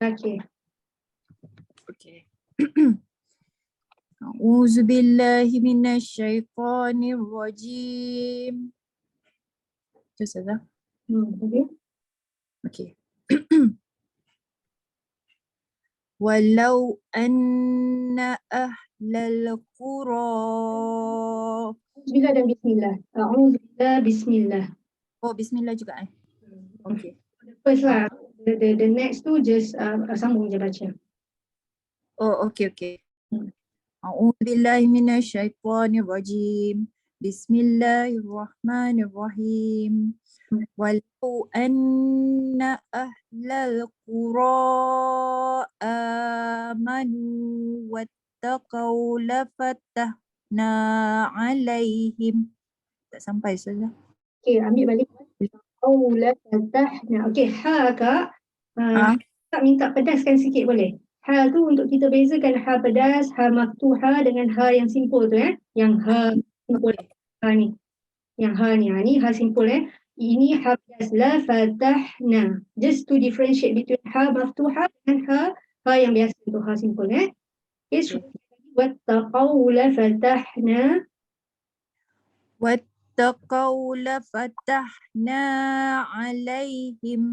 Okay. Okay. A'udzu billahi minasyaitonir rajim. Itu saja. Okay. Okay. Walau anna ahlal qura. Bismillah dan bismillah. A'udzubillah, bismillah. Oh, bismillah juga eh. Okay. First lah. The next tu just sambung je baca. Oh, okay. A'udzu billahi minasyaitonir rajim. Bismillahirrahmanirrahim. Walau anna ahlal qura amanu wattaqau lafatahna alaihim. Tak sampai saja. Okay, ambil balik. Aula fatahna. Okay, ha kak. Tak minta pedaskan sikit boleh? Ha tu untuk kita bezakan ha pedas, ha maftuha dengan ha yang simpul tu Yang ha simpul ha ni. Yang ha ni. Ha ni ha simpul Ini ha pedas. La fatahna. Just to differentiate between ha maftuha dengan ha yang biasa tu ha simpul Okay, so wattaqau la fatahna. Wattaqau lafatahna alaihim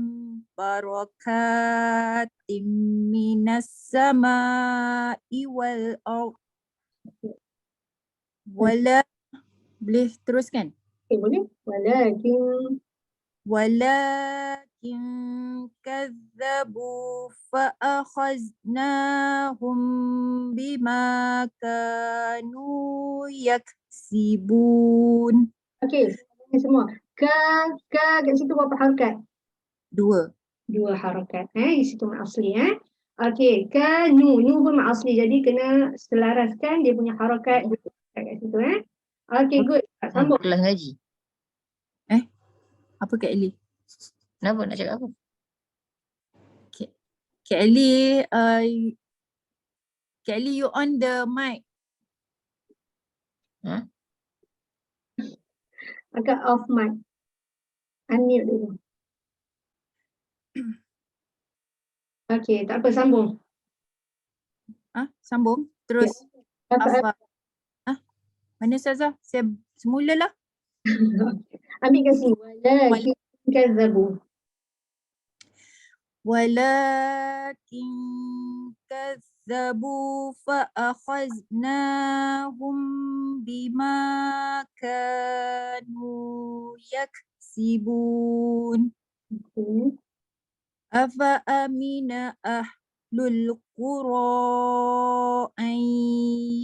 barakatim minas sama'i wal ardh. Wala, boleh teruskan? Okay, boleh. Walakin kazzabu fa'akhaznahum bima kanu yaksibun. Okay, semua. Ka kat situ berapa harakat? 2 harakat. Di situ mat asli Okay, nu pun mat asli. Jadi kena selaraskan dia punya harakat kat situ Okay, good. Sambung. Kelas ngaji. Apa Kak Ellie? Kenapa nak cakap apa? Kak Ellie, Kak Ellie, you on the mic. Agak off mic. Unmute dulu. Okay, tak apa, sambung. Sambung. Terus. Apa? Mana Ustazah? Saya semulalah. Ambil kat sini. Walakin kazzabu. Walakin kazzabu fa'akhaznahum bima kanu yaksibun. Afa amina ahlul qura an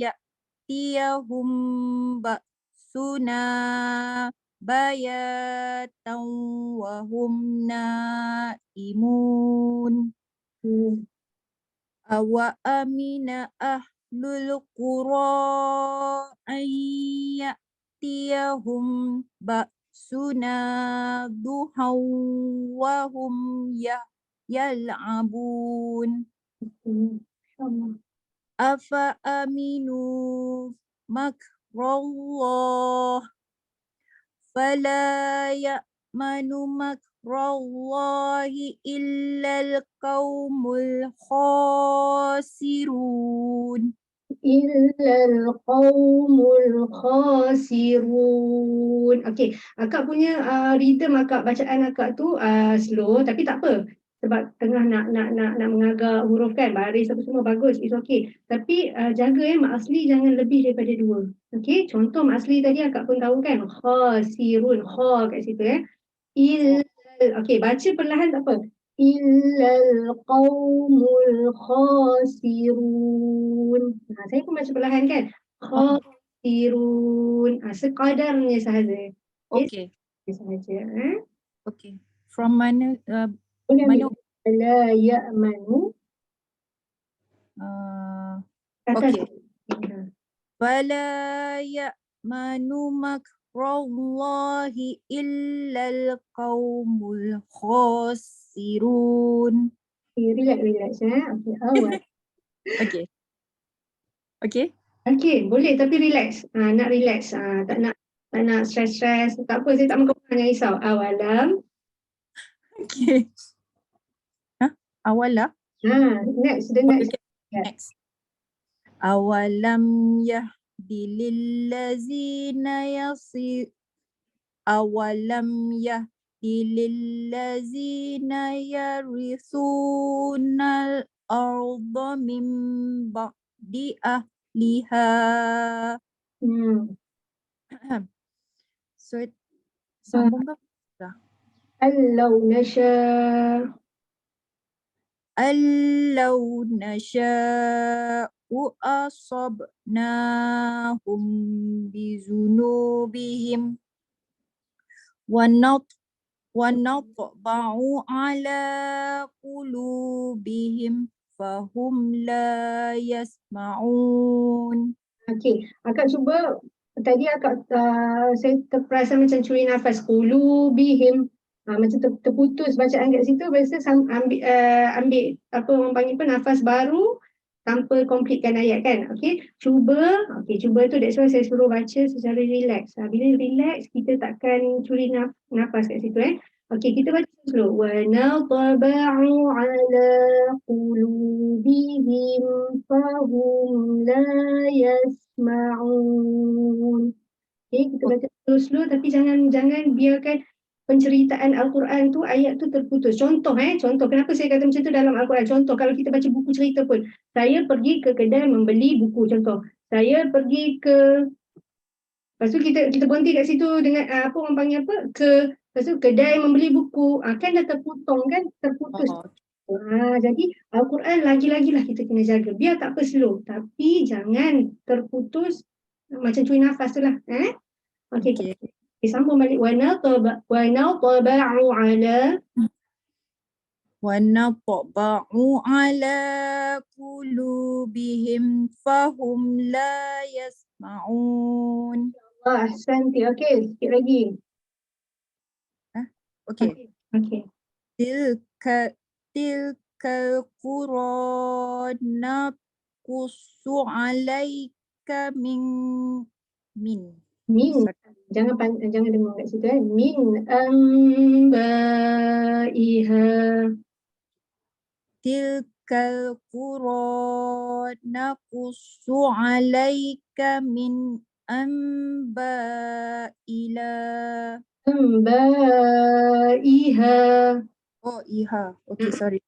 ya'tiyahum ba'suna bayatan wa hum naimun. Awa amina ahlul qura an ya'tiyahum ba'suna duhaw wa hum yal'abun. Afa aminu makrallah fala ya'manu makrallahi illal qaumul khasirun. Illal qaumul khasirun. Okay, akak punya rhythm akak, bacaan akak tu slow tapi tak apa. Sebab tengah nak mengagak huruf kan, baris apa semua bagus, it's okay. Tapi jaga mak asli jangan lebih daripada 2. Okay, contoh mak asli tadi akak pun tahu kan, khasirun, kha kat situ okay, baca perlahan tak apa. Illal qaumul khasirun. Saya pun baca perlahan kan. Khasirun. Sekadarnya sahaja. Okay. Sahaja. Okay. From mana? Mana? La ya'manu. Okay. Fala ya'manu makrallahi illal qaumul khasirun. Relax. Okay, awal. Okay. Okay, boleh tapi relax. Nak relax. Tak nak stress. Tak apa, saya tak mahu jangan risau. Awalam. Okay. Awala. Next, the next. Okay, next. Awalam yahdi lillazina awalam yahdi lillazina yaritsunal arda min ba'di ahliha. So sambung ke? Allau nasha. Allau nasha'u asabnahum bizunubihim wa natba'u ala qulubihim fahum la yasma'un. Okey, akak cuba tadi akak saya terperasan macam curi nafas qulubihim. Macam terputus bacaan kat situ, biasa ambil apa orang panggil pun nafas baru tanpa completekan ayat kan. Okey, cuba tu that's why saya suruh baca secara relax. Bila relax kita takkan curi nafas kat situ. Okey, kita baca dulu. Wa nataba'u ala qulubihim fahum la yasma'un. Okey, kita baca slow-slow tapi jangan biarkan penceritaan Al-Quran tu ayat tu terputus. Contoh kenapa saya kata macam tu dalam Al-Quran. Contoh kalau kita baca buku cerita pun. Saya pergi ke kedai membeli buku, contoh. Saya pergi ke, lepas tu kita berhenti kat situ dengan apa orang panggil apa? Lepas tu kedai membeli buku. Kan dah terputus. Jadi Al-Quran lagi-lagilah kita kena jaga. Biar tak apa slow. Tapi jangan terputus macam curi nafas tu lah. Okey. Sambung balik. Wa nataba'u ala qulubihim fahum la yasma'un. ahsanti. Okey, sikit lagi. Okey. Okey. Tilkal qura naqussu alaika min. Jangan dengar kat situ. Min ambaiha. Tilkal qura naqussu alaika min ambaiha. Ambaiha. Oh, iha. Okay, sorry.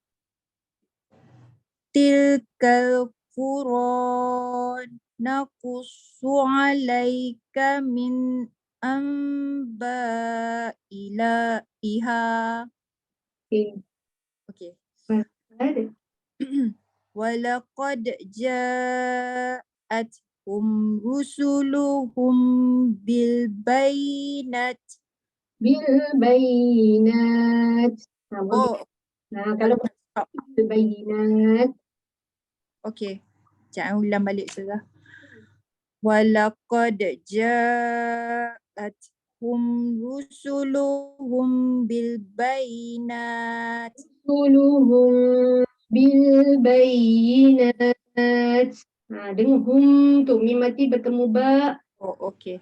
Tilkal qura naqussu alaika min ambaiha. Okey. Okay. Ada. Walaqad ja'athum rusuluhum bil bayinat. Kalau bil bayinat. Okey. Jangan ulang balik saja. Walaqad ja'athum rusuluhum bil bayinat. Dengan hum tu mim mati bertemu ba. Oh, okey.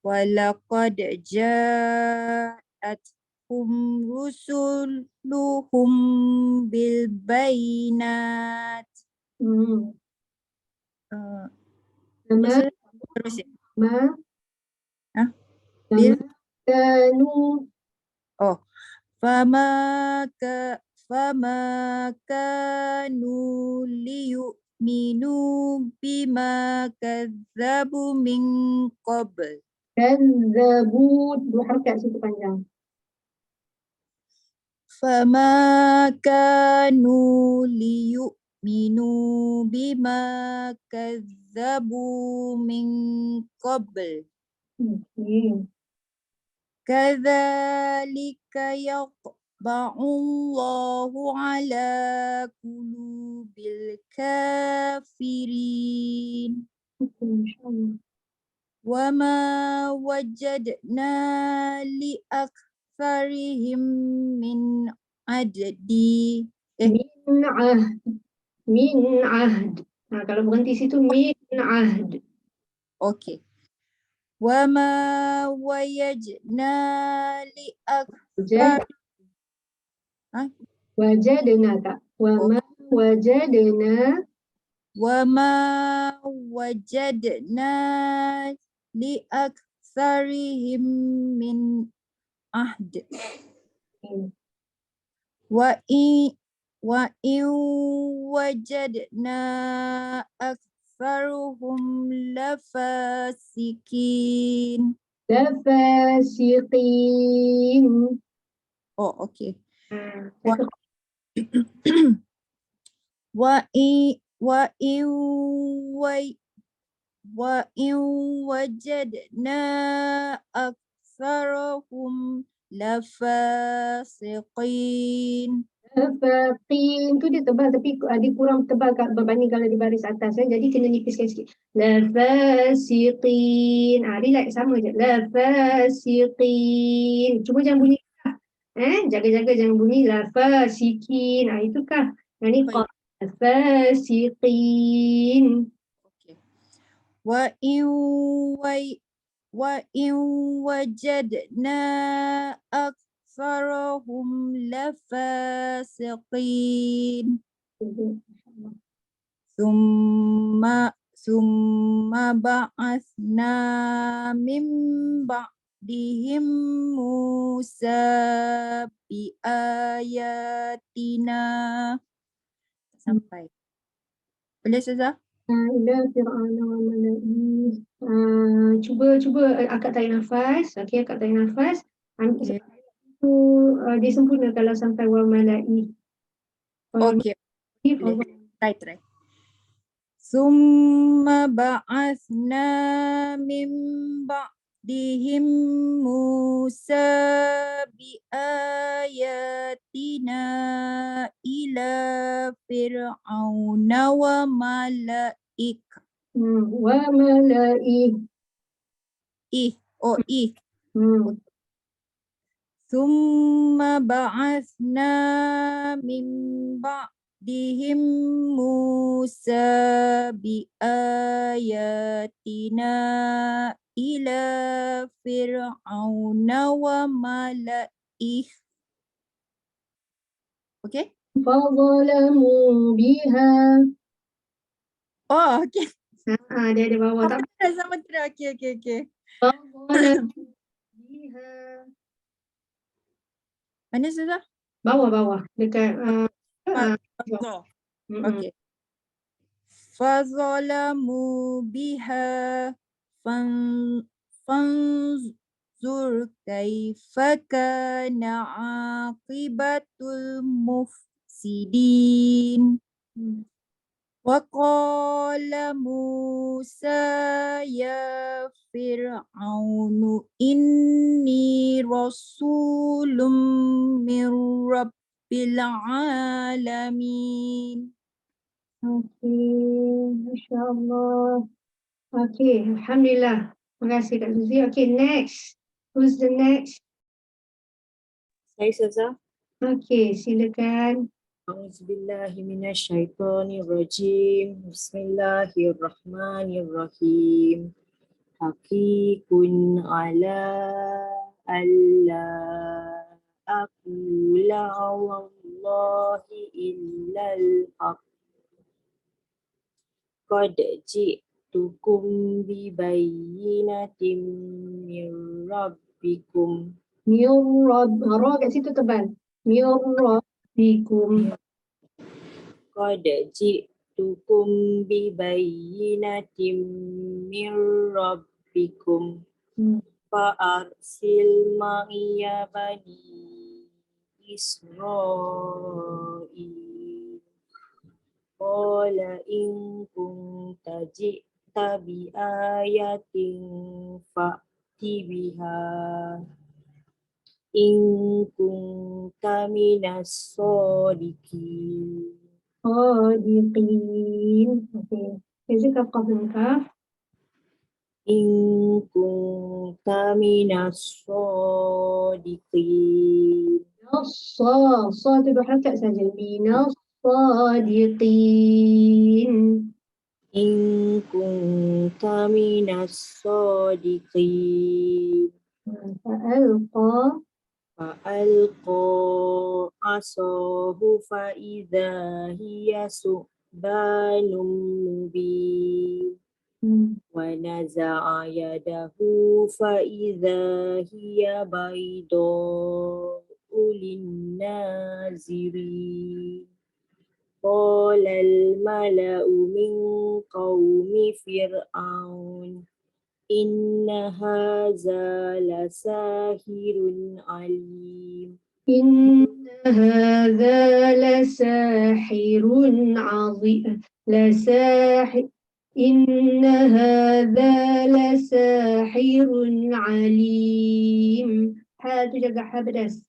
Walaqad ja'athum rusuluhum bil bayinat. Terus ya. Bil kanu. Oh. Fama kanu liyu'minu bima kadzabu min qabl. Kadzabu, dua harakat situ panjang. Fama kanu liyu'minu bima kadzabu min qabl. Kadzalika yatba'ullahu ala qulubil kafirin. Wa ma wajadna li aktsarihim min addi. Min ahd. Kalau berhenti situ min ahd. Okey. Wa ma wajadna li aktsarihim. Wajadna tak? Wa ma wajadna وما وجدنا لأكثرهم من عهد وإن وجدنا أكثرهم لفاسقين. lafasiqin. Oh, okay. Satu وإن وإن وإن وجدنا أكثرهم لفاسقين. lafaqin tu dia tebal tapi dia kurang tebal berbanding kalau di baris atas jadi kena nipiskan sikit. Lafasiqin. Relax sama je. Lafasiqin. Cuma jangan bunyi jaga-jaga jangan bunyi lafasiqin. Itu kah. Yang ni qaf. Lafasiqin. Okay. وإن وجدنا أكثرهم لفاسقين. ثم بعثنا من بعدهم موسى بآياتنا. Sampai. Boleh Ustazah? Ila fir'auna wa mala'i. Cuba akak tarik nafas. Okey, akak tarik nafas. Okay. Itu dia sempurna kalau sampai wa mala'i. Okay. Try. ثم بعثنا من بعدهم موسى بآياتنا إلى فرعون وملئه. Wa mala'i. ثم بعثنا من بعدهم موسى بآياتنا إلى فرعون وملئه. Okay? Fadzalamu biha. Oh, okay. Dia ada bawah tak? Sama terus. Okay. Fadzalamu biha. Mana Ustazah? Bawah dekat Okay. فظلموا بها فانظر كيف كان عاقبة المفسدين. وقال موسى يا فرعون إني رسول من رب العالمين. Okey, Masya Allah. Okey, Alhamdulillah. Terima kasih Kak Suzy. Okey, next. Who's the next? Saya Ustazah. Okey, silakan. A'udzubillahi minasyaitonirrajim. Bismillahirrahmanirrahim. Hakikun ala alla aqula wallahi illal haq. Qad ji'tukum bibayyinatin min rabbikum. Ra kat situ tebal. Rabbikum. Qad ji'tukum bibayyinatin min rabbikum. Fa'arsil ma'iya bani Israil. Qala in kunta ji'ta bi ayatin fa'ti biha in kunta minas shodiqin. Shodiqin. Okey. Jadi kaf dan kaf. In kunta minas shodiqin. Sa tu berharakat saja. Minas shodiqin. In kunta minas shodiqin. Fa'alqa. فألقى عصاه فإذا هي ثعبان مبين ونزع يده فإذا هي بيضاء للناظرين قال الملأ من قوم فرعون إن هذا لساحر عليم إن هذا لساحر عظيم إن هذا لساحر عليم. Ha tu jaga ha pedas.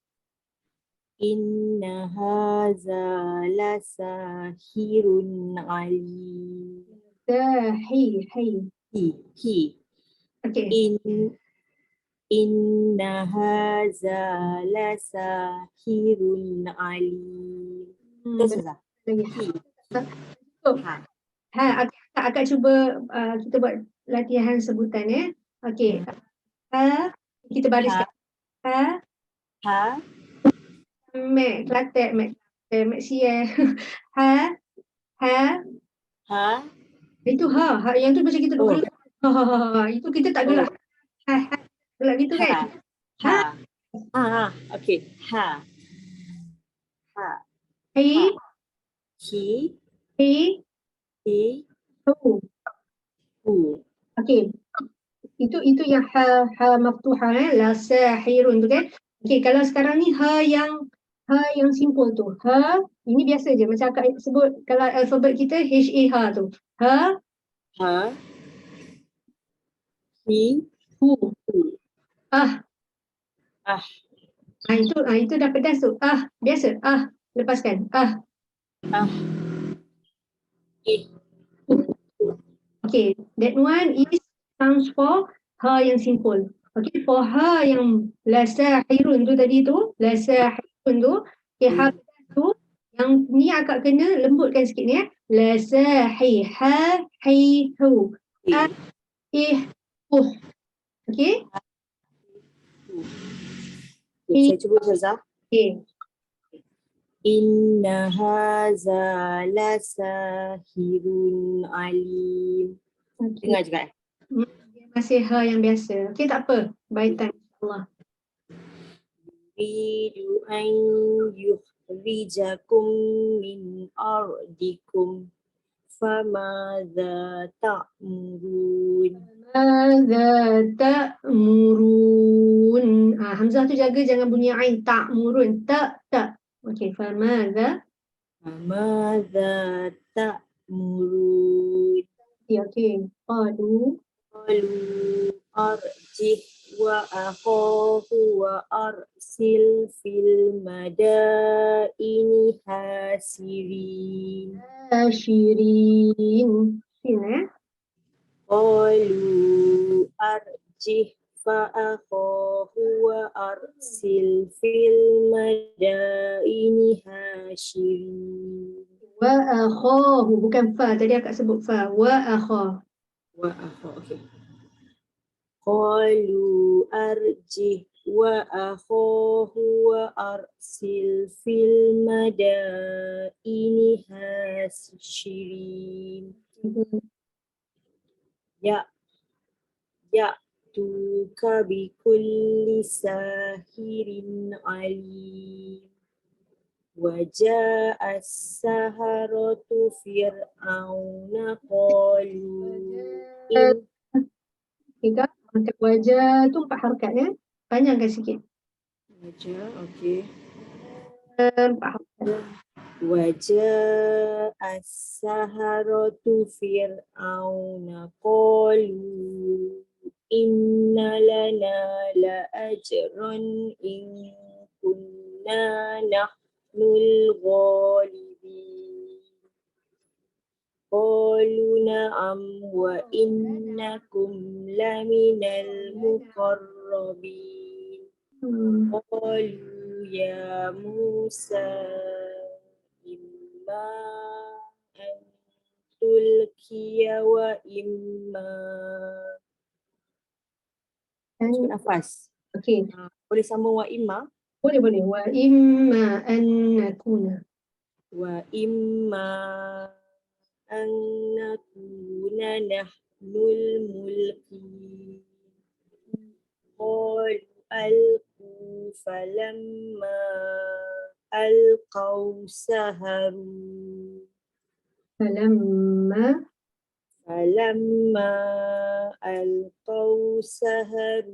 إن هذا لساحر عليم Sahih, hai. he Okay. إن هذا لساحر عليم Terus Ustazah. Lagi. He. Oh, Ha. akak cuba kita buat latihan sebutan ya. Okay. Ha, kita bariskan. Ha, Ha. Mek Kelantan, Mek Sia. Ha, Ha. itu ha, yang tu macam kita duk Oh. gelak. Ha. Itu kita tak gelak. Ha, gelak gitu kan? Ha. Ha. Okay. Ha. Ha. Hi, He. hi, He. hu. Who. Okay. Itu yang ha maftuhah la sahirun tu kan. Okay, kalau sekarang ni ha yang simple tu. Ha, ini biasa je macam akak sebut kalau alfabet kita ha tu. Ha, Ha. He. hu. Who. Ah. Ah. Itu dah pedas tu. Ah, biasa. Ah, lepaskan. Ah. Ah. It. Okay, that one is sounds for ha yang simple. Okay, for ha yang la sahirun tu tadi tu, la sahirun tu, okay, ha tu yang ni agak kena lembutkan sikit ni ya. La sahih ha hi hu. Ah, Okay? Saya cuba Ustazah. Okay. Inna haza lasahirun alim. Okay. Dengar juga. Dia masih ha yang biasa. Okay, tak apa. By time insyaAllah. Yuridu an yukhrijakum min ardikum famadha ta'murun. Madza ta'murun. Hamzah tu jaga jangan bunyi ain. Ta'murun. Tak. Okey, famadza. Famadha ta'murun. Okey. Qalu. Qalu arjih wa akhahu wa arsil fil madaini hasirin. Ashirin. Sini Qalu arjih fa akhahu wa arsil fil madaini hasirin. Wa akhahu. Bukan fa. Tadi akak sebut fa. Wa akhahu. Wa akhahu. Okay. Qalu arjih wa akhahu wa arsil fil madaini hasirin. Ya'tuka bi kulli sahirin alim. Wajah as-saharatu fir'auna qalu Tiga. Wajah tu 4 harakat ya. Panjangkan sikit. Wajah, okey. 4 harakat. Wajah as-saharatu fir'auna qalu inna lana la ajran in kunna nahnul ghalibin. Qalu na'am wa innakum laminal muqarrabin. Qalu ya Musa imma an tulkiya wa imma. Cuba nafas. Okey. Boleh sambung wa imma? Boleh. Wa imma an nakuna. Wa imma an nakuna nahnul mulki. Qalu alqu falamma alqaw saharu. Falamma Falamma alqaw saharu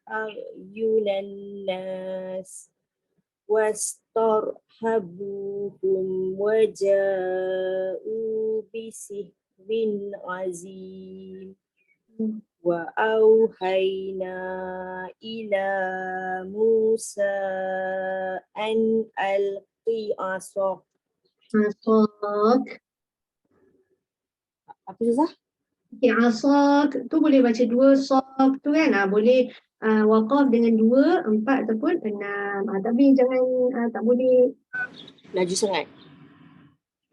a'yunan nas wastarhabuhum waja'u bisihrin azim. Wa auhayna ila Musa an alqi asak. asak. Apa susah? Okay, asak tu boleh baca dua sak tu kan. Boleh waqaf dengan 2, 4 ataupun 6. Tapi jangan tak boleh. Laju sangat.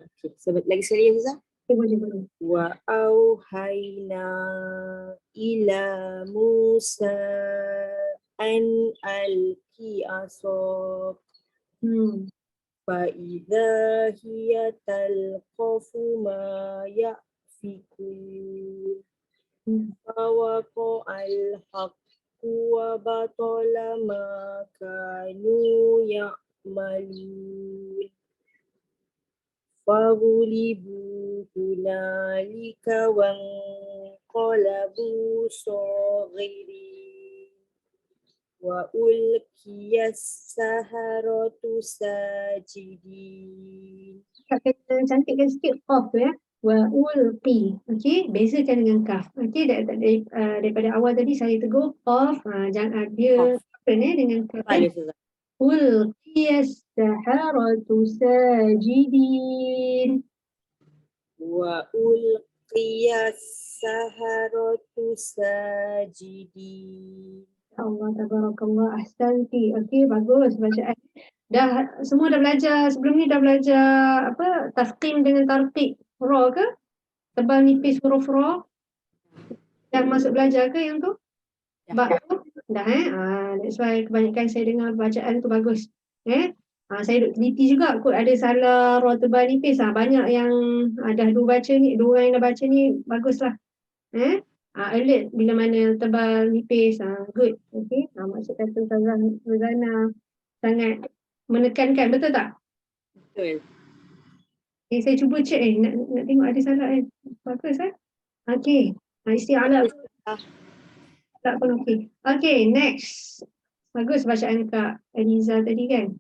Okay, lagi sekali ya susah. Boleh. Wa auhayna ila Musa an alqi asak. Fa'idha hiya talqafu ma ya'fikun. Fawaqa'al haqqu wa batala ma kanu ya'malun. Fagulibu hunalika wanqalabu saghirin. Wa ulkiyas saharatu sajidin. Kita cantikkan sikit qaf tu ya. Wa ulqi. Okey, bezakan dengan kaf. Okey, daripada awal tadi saya tegur qaf, jangan dia different dengan kaf. Apa dia susah? Ulqiyas saharatu sajidin. Wa ulqiyas saharatu sajidin. Allah tabarakallah, ahsanti. Okey, bagus bacaan. Semua dah belajar, sebelum ni dah belajar apa, tafqim dengan tarqiq ra ke? Tebal nipis huruf ra. Dah masuk belajar ke yang tu? Bab tu? Dah that's why kebanyakan saya dengar bacaan tu bagus. Saya duk teliti juga kot ada salah ra tebal nipis. Banyak yang dah dua orang yang dah baca ni baguslah. Alert bila mana tebal nipis. Good. Okay. Maksud kata Ustazah Rozana sangat menekankan, betul tak? Betul. Saya cuba check nak tengok ada salah bagus Okay. Isti'alah pun okay. Okay, next. Bagus bacaan Kak Eliza tadi kan?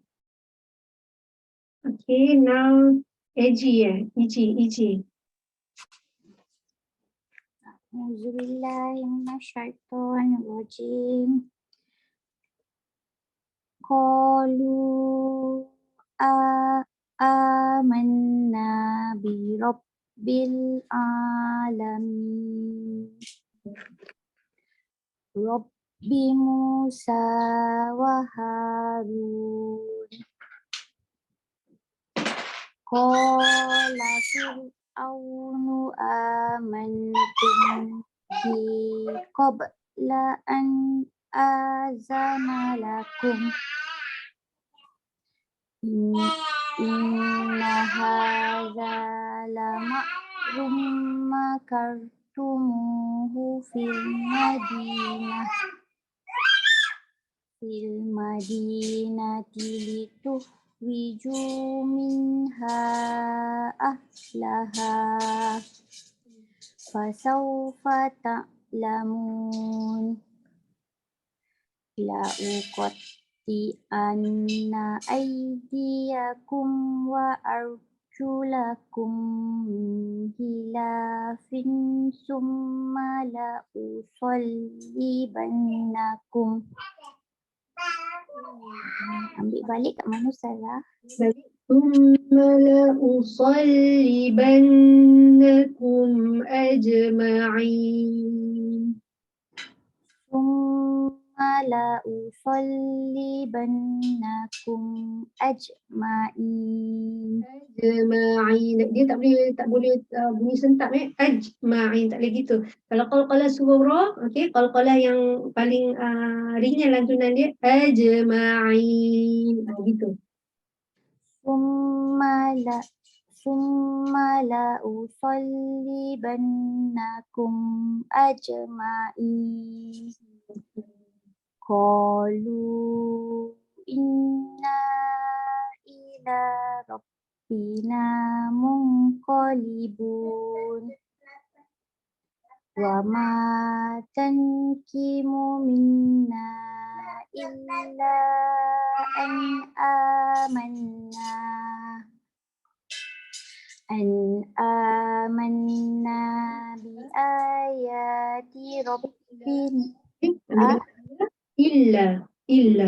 Okay, now Iji. Auzubillahiminasyaitonirrajim. Qalu amanna bi rabbil alamin. Rabbi Musa wa Harun. Qala fir'aunu amantum bi qabla an azana lakum. Inna hadza lama'rum makartumuhu fil madinati litukhwiju minha ahlaha fasawfa ta'lamun. La'uqatti'anna aydiyakum wa arjulakum min khilafin summa la'usallibannakum. Ambil balik kat mana Ustazah? Thumma la'usallibannakum ajma'in. La'usallibannakum ajma'in. Ajma'in. Dia tak boleh bunyi sentak ajma'in, tak boleh gitu. Kalau qalqalah sughra, okey, qalqalah yang paling ringan lantunan dia ajma'in. Gitu. Summa la usallibannakum ajma'in. Qalu inna ila rabbina munqalibun. Wa ma tankimu minna illa an amanna bi ayati rabbina Illa illa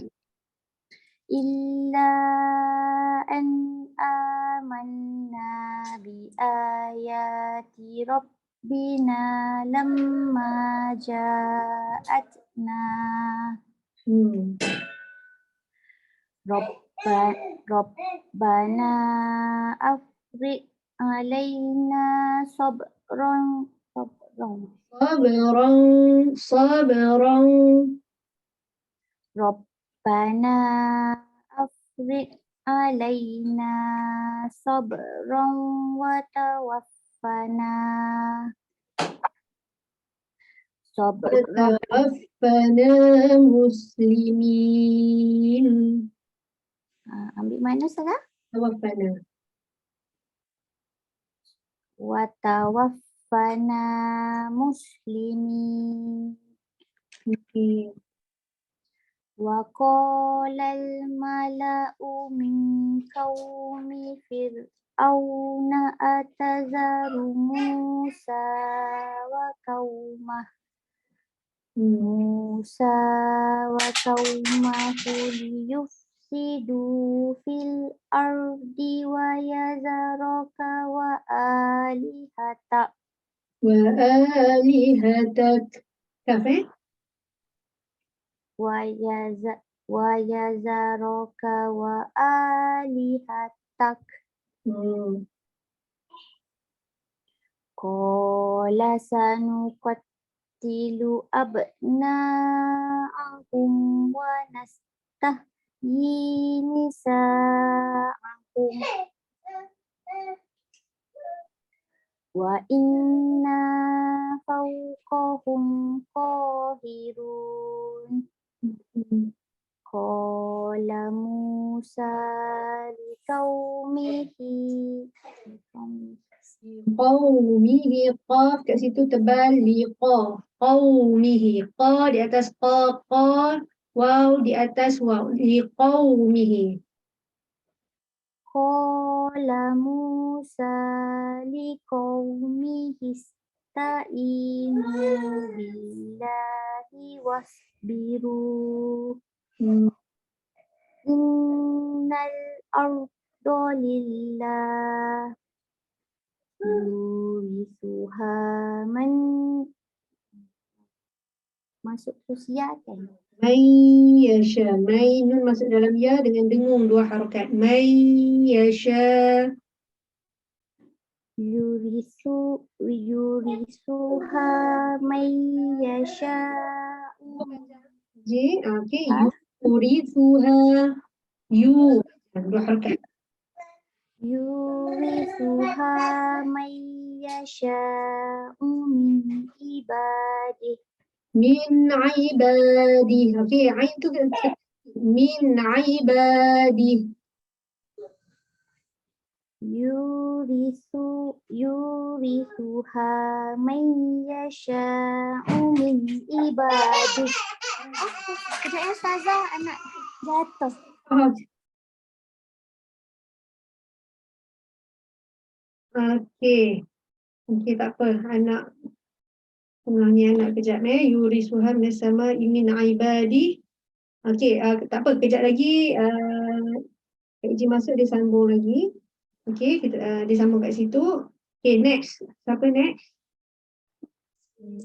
an amanna bi ayati rabbina lamma ja'atna. Rabbana afriq alaina sabran sabran. Rabbana afriq alaina sabran wa tawaffana Tawaffana muslimin. Ambil mana salah? Tawaffana. Wa tawaffana muslimin. Wa qalal mala'u min qaumi fir'auna atazaru Musa wa qaumahu liyufsidu fil ardi wa yazaraka wa alihatak. Kafe? Wa yazaraka wa alihatak. Qala sanuqattilu abna'ahum wa nastahyi nisa'ahum wa inna fawqahum qahirun. Qala Musa liqaumihi Qaf kat situ tebal liqa. Qaumihi. Qa di atas qa, waw di atas waw. Liqaumihi. Qala Musa liqaumihi ista'inu billahi wasbiru. Innal arda lillah yurithuha man masuk usia kan? May yasha. May nun masuk dalam ya dengan dengung 2 harakat. May yasha. Yurithuha may yasha. Okey. Yurithuha. 2 harakat. Yurithuha may yasha'u min ibadih. Min ibadi. Okey, ain tu min ibadi. Yurithuha may yasha'u min ibadih. Kejap ya Ustazah, anak jatuh. Okey. Okey, tak apa. Anak penganyi anak kejap Yurisuha minasama min ibadi. Okey, tak apa, kejap lagi Kak Iji masuk, dia sambung lagi. Okey, kita dia sambung kat situ. Okey, next. Siapa next?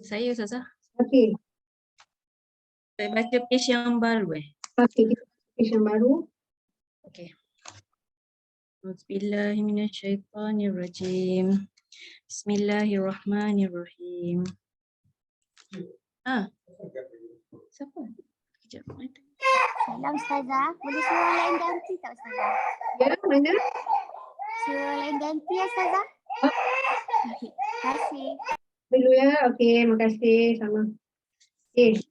Saya Ustazah. Okey. Saya baca page yang baru Okey, kita page yang baru. Okey. Auzubillahiminasyaitonirrajim. Bismillahirrahmanirrahim. Siapa? Kejap. Salam Ustazah. Boleh suruh orang lain ganti tak Ustazah? Ya, mana? Suruh orang lain ganti ya Ustazah? Terima kasih. Dulu ya. Okey, makasih. Sama. Okey.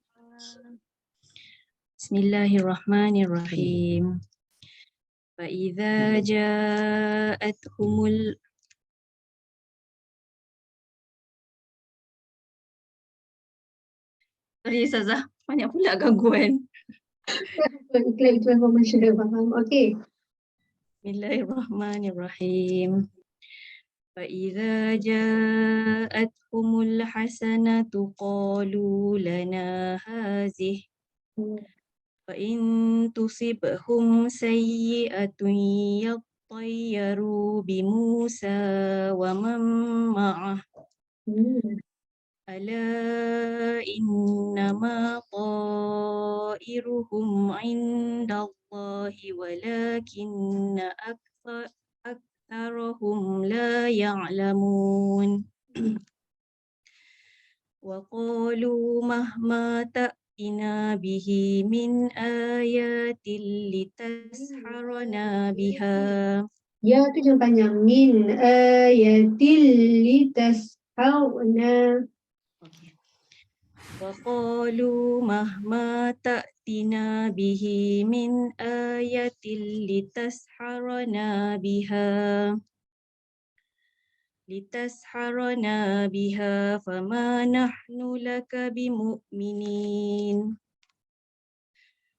Bismillahirrahmanirrahim. Fa'idza ja'atuhumul Sorry Ustazah, banyak pula gangguan. Iklan information dah faham. Okey. Bismillahirrahmanirrahim. فإذا جاءتهم الحسنة قالوا لنا هذه وإن تصبهم سيئة يطيروا بموسى ومن معه ألا إنما طائرهم عند الله ولكن أكثرهم لا يعلمون وقالوا مهما تأتنا به من آيات لتسحرنا بها Ya tu jangan panjang. Min ayatil litashauna. وقالوا مهما تأتنا به من آية لتسحرنا بها فما نحن لك بمؤمنين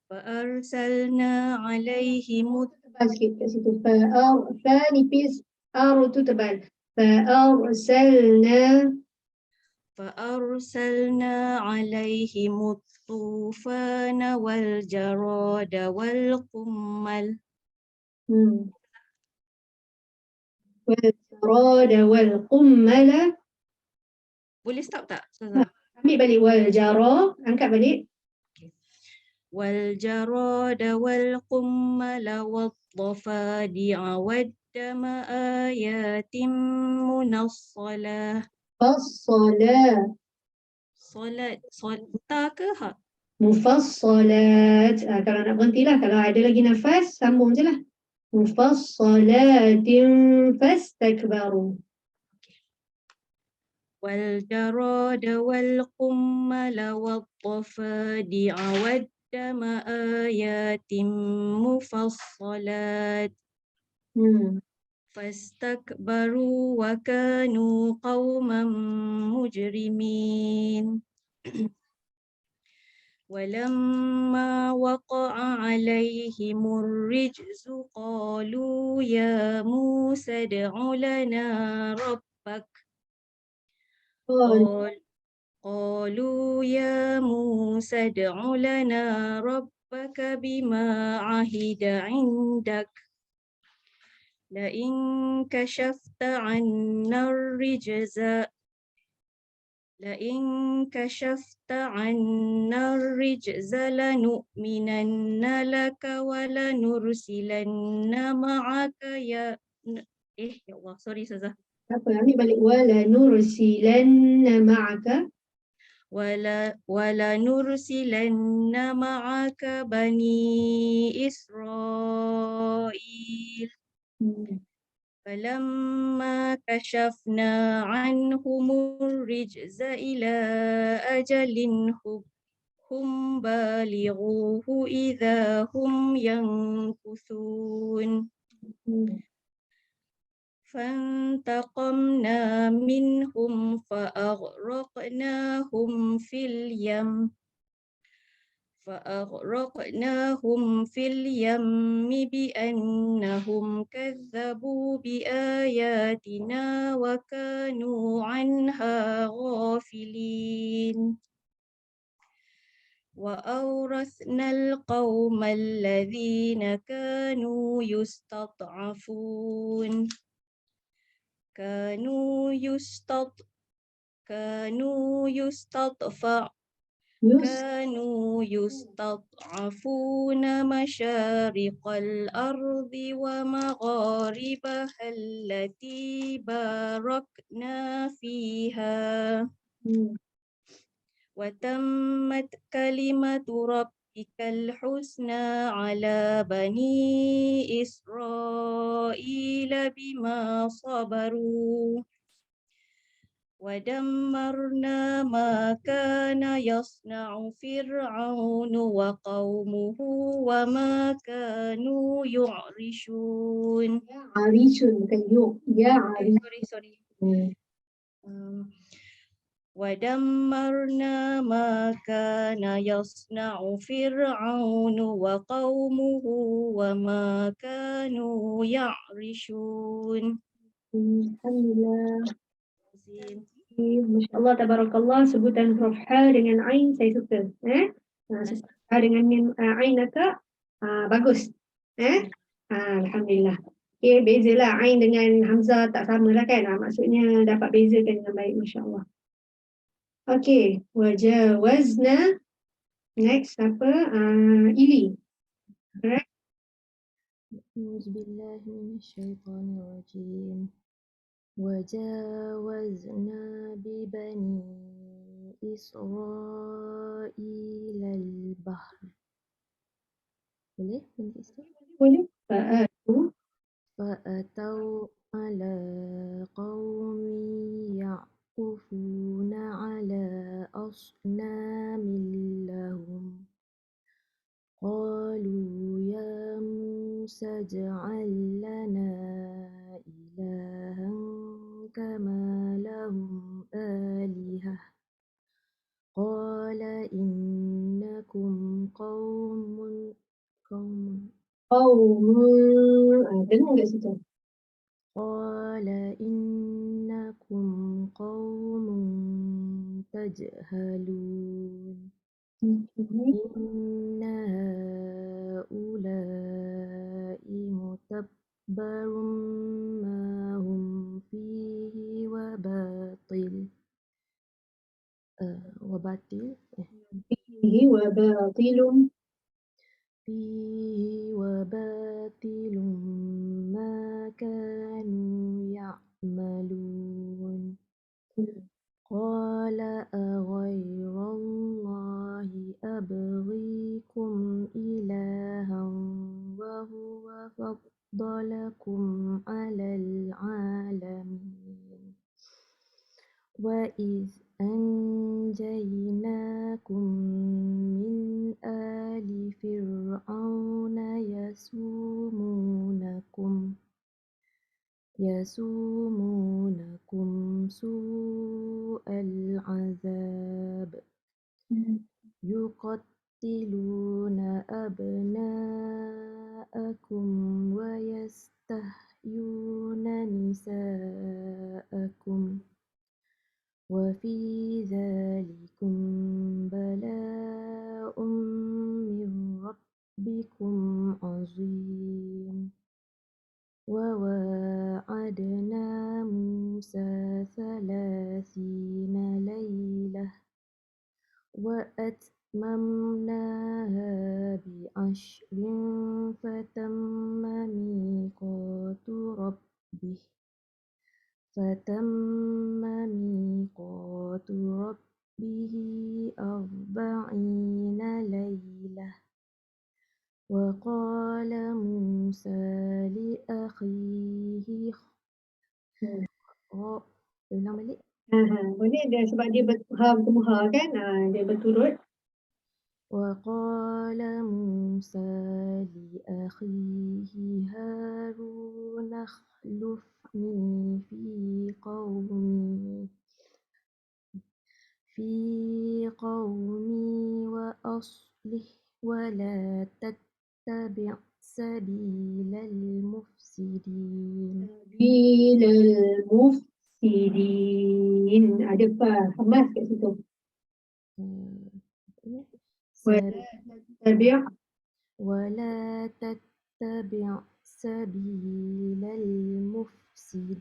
فأرسلنا عليهم Tebal sikit kat situ. Fa nipis. Tu tebal. فأرسلنا عليهم الطوفان والجراد والقمل والجراد والقمل. Boleh stop tak? Ustazah? Ambil balik waljara. Angkat balik. والجراد والقمل والضفادع والدم آيات منصلة Fassalat. Ta ke ha? Mufassalat. Kalau nak berhentilah. Kalau ada lagi nafas, sambung je lah. Mufassalatin fastakbaru. والجراد والقمل والضفادع والدم آيات مفصلات فاستكبروا وكانوا قوما مجرمين ولما وقع عليهم الرجز قالوا يا موسى ادع لنا ربك قالوا يا موسى ادع لنا ربك بما عهد عندك لئن كشفت عنا الرجز لنؤمنن لك ولنرسلن معك يا Allah, sorry Ustazah. Apa? Ambil balik. Wala nursilanna ma'aka. ولنرسلن معك بني إسرائيل فلما كشفنا عنهم الرجز إلى أجل هم بالغوه إذا هم ينكثون فانتقمنا منهم فأغرقناهم في اليم بأنهم كذبوا بآياتنا وكانوا عنها غافلين وأورثنا القوم الذين كانوا كانوا يستضعفون مشارق الأرض ومغاربها التي باركنا فيها وتمت كلمة ربك الحسنى على بني إسرائيل بما صبروا ودمرنا ما كان يصنع فرعون وقومه وما كانوا يعرشون. عريشون bukan yuk. Ya Sorry. ودمرنا ما كان يصنع فرعون وقومه وما كانوا يعرشون. Alhamdulillah. Masya Allah, tabarakallah, sebutan huruf ha dengan ain saya suka. Sebutan ha dengan mim ain akak bagus. Alhamdulillah. Okay, bezalah ain dengan hamzah tak sama lah kan. Maksudnya dapat bezakan dengan baik, Masya Allah. Okay, wajawazna. Next apa? Ili. Alright. Bismillahirrahmanirrahim. وجاوزنا ببني إسرائيل البحر. Boleh? Boleh. فأتوا على قوم يعكفون على أصنام لهم قالوا يا موسى اجعل لنا إلها كما لهم آلهة قال إنكم قوم dengar kat situ. قال إنكم قوم تجهلون إن هؤلاء متبر ما هم فيه وباطل فيه وباطل ما كانوا يعملون قال أغير الله أبغيكم إلها وهو فضلكم على العالمين وإذ أنجيناكم من آل فرعون يسومونكم سوء العذاب يقتلون أبناءكم ويستحيون نساءكم وفي ذلكم بلاء من ربكم عظيم وواعدنا موسى 30 ليلة وأتممناها ب10 فتم ميقات ربه 40 ليلة وقال موسى لأخيه ulang balik. Boleh dia sebab dia bertemu ha kan, dia berturut. وقال موسى لأخيه هارون اخلفني في قومي وأصلح ولا تتبع سبيل المفسدين. Ada Hamas kat situ. ولا تتبع سبيل المفسدين.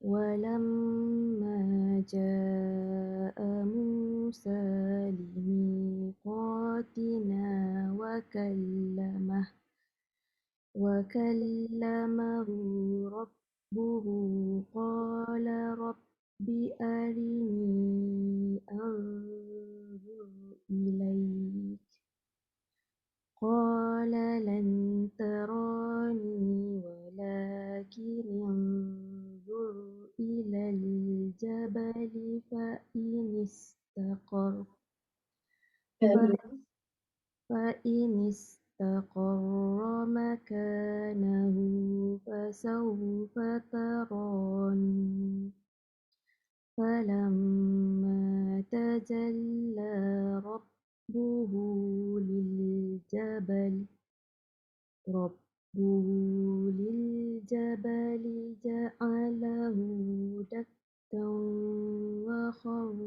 ولما جاء موسى لميقاتنا وكلمه ربه قال رب أرني أنظر إليك قال لن تراني ولكن انظر إلى الجبل فإن استقر مكانه فسوف تراني فلما تجلى ربه للجبل جعله دكا وخر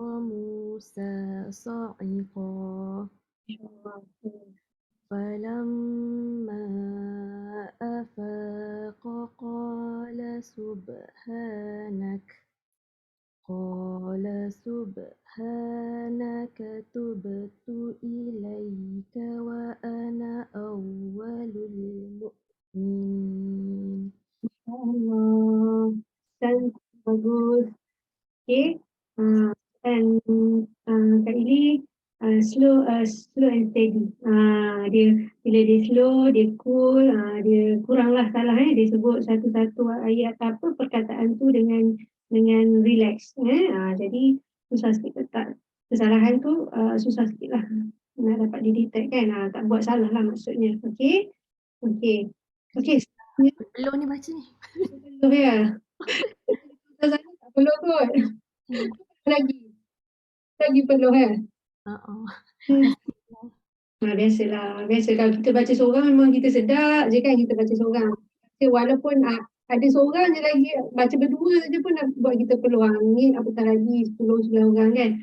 موسى صعقا فلما أفاق قال سبحانك تبت إليك وأنا أول المؤمنين. Allah. Dan bagus. Okay. Dan Kak Ili slow and steady. Dia bila dia slow, dia cool, dia kuranglah salah dia sebut satu-satu ayat apa perkataan tu dengan relax. Jadi susah sikit letak kesalahan tu susah sikit lah nak dapat didetect kan. Tak buat salah lah maksudnya. Okay. Belum ni baca ni. Betul ya. Tak perlu kot. Lagi perlu biasalah kalau kita baca seorang memang kita sedap je kan kita baca seorang. Walaupun ada seorang je lagi baca berdua saja pun nak buat kita peluang ni apatah lagi 10-11 orang kan.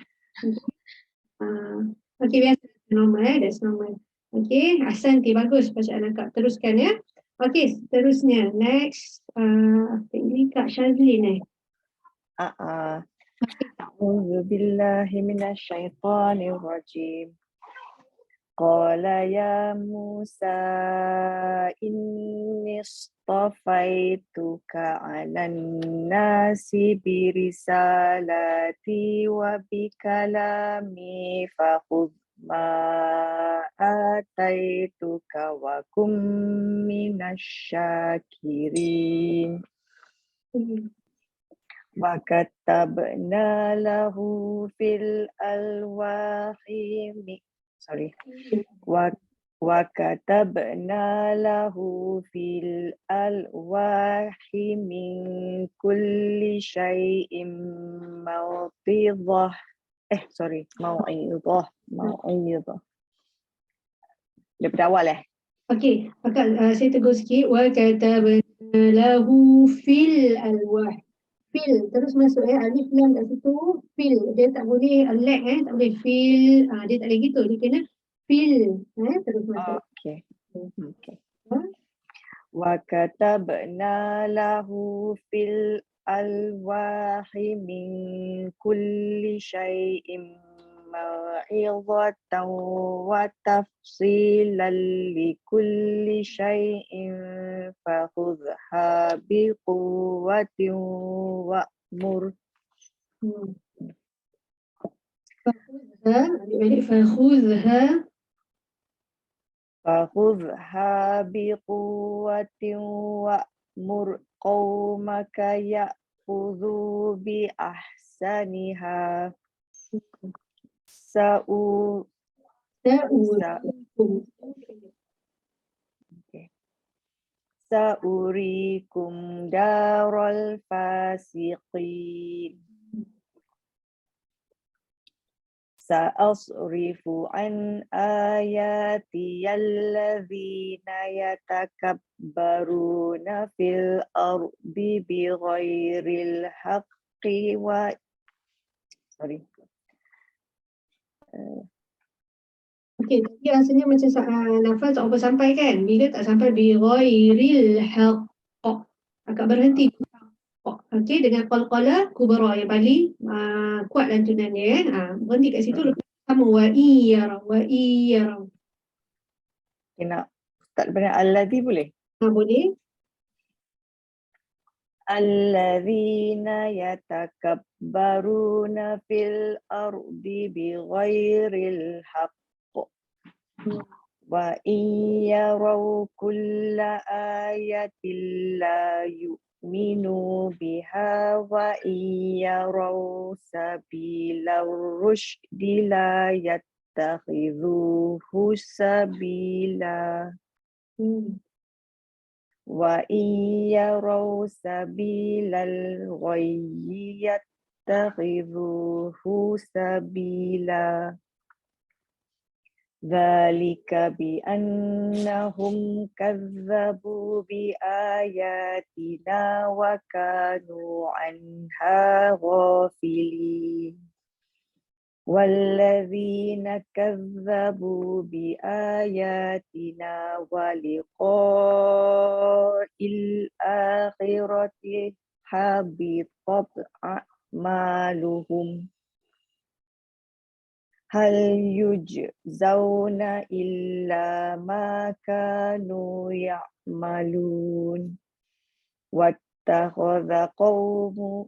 Okey biasa normal that's normal. Okey Ahsanti bagus bacaan akak teruskan ya. Okey seterusnya next ini Kak Shazlin A'udzu billahi minasyaitonir rajim. Qala ya Musa inni istafaituka 'alan nasi birisalati wa bikalami fakhudh ma ataituka wa kum minasyakirin. Wa katabna lahu fil alwahi min kulli syai'in mau'izah. Daripada awal Okey, saya tegur sikit. Wa katabna lahu fil alwah. Fil terus masuk alif lam kat situ. Fil dia tak boleh lag tak boleh fil. Dia tak boleh gitu. Dia kena fil terus masuk. Okay. Wa katabna lahu fil alwahi min kulli syai'in mau'izatan wa tafsilan li kulli syai'in fakhudha biquwwatin wa'mur. Fakhudha biquwwatin wa'mur qaumaka ya'khudhu bi ahsaniha. Sa'urikum daral fasiqin. Sa'asrifu an ayati alladhina yatakabbaruna fil ardi bighairil haqqi Okey, tadi rasanya macam nafas tak apa sampai kan? Bila tak sampai bi ghairil haqq. Agak berhenti. Okey, dengan qalqalah kubra yang paling kuat lantunan dia. Berhenti kat situ lepas sama wa iyara wa iyara. Okay, nak start daripada alladhi boleh? Boleh? Alladzina yatakabbaruna fil ardi bighairil haqq wa iyaraw kulla ayatin la yu'minu biha wa iyaraw sabilar rusydi la yattakhidhuhu sabila wa iyaraw sabilal ghayyi yattakhidhuhu sabila dzalika bi annahum kazzabu bi ayatina wa kanu anha ghafilin walladzina kazzabu bi ayatina wa liqa'il akhirati habitat a'maluhum hal yujzauna illa ma kanu ya'malun wattakhadha qawmu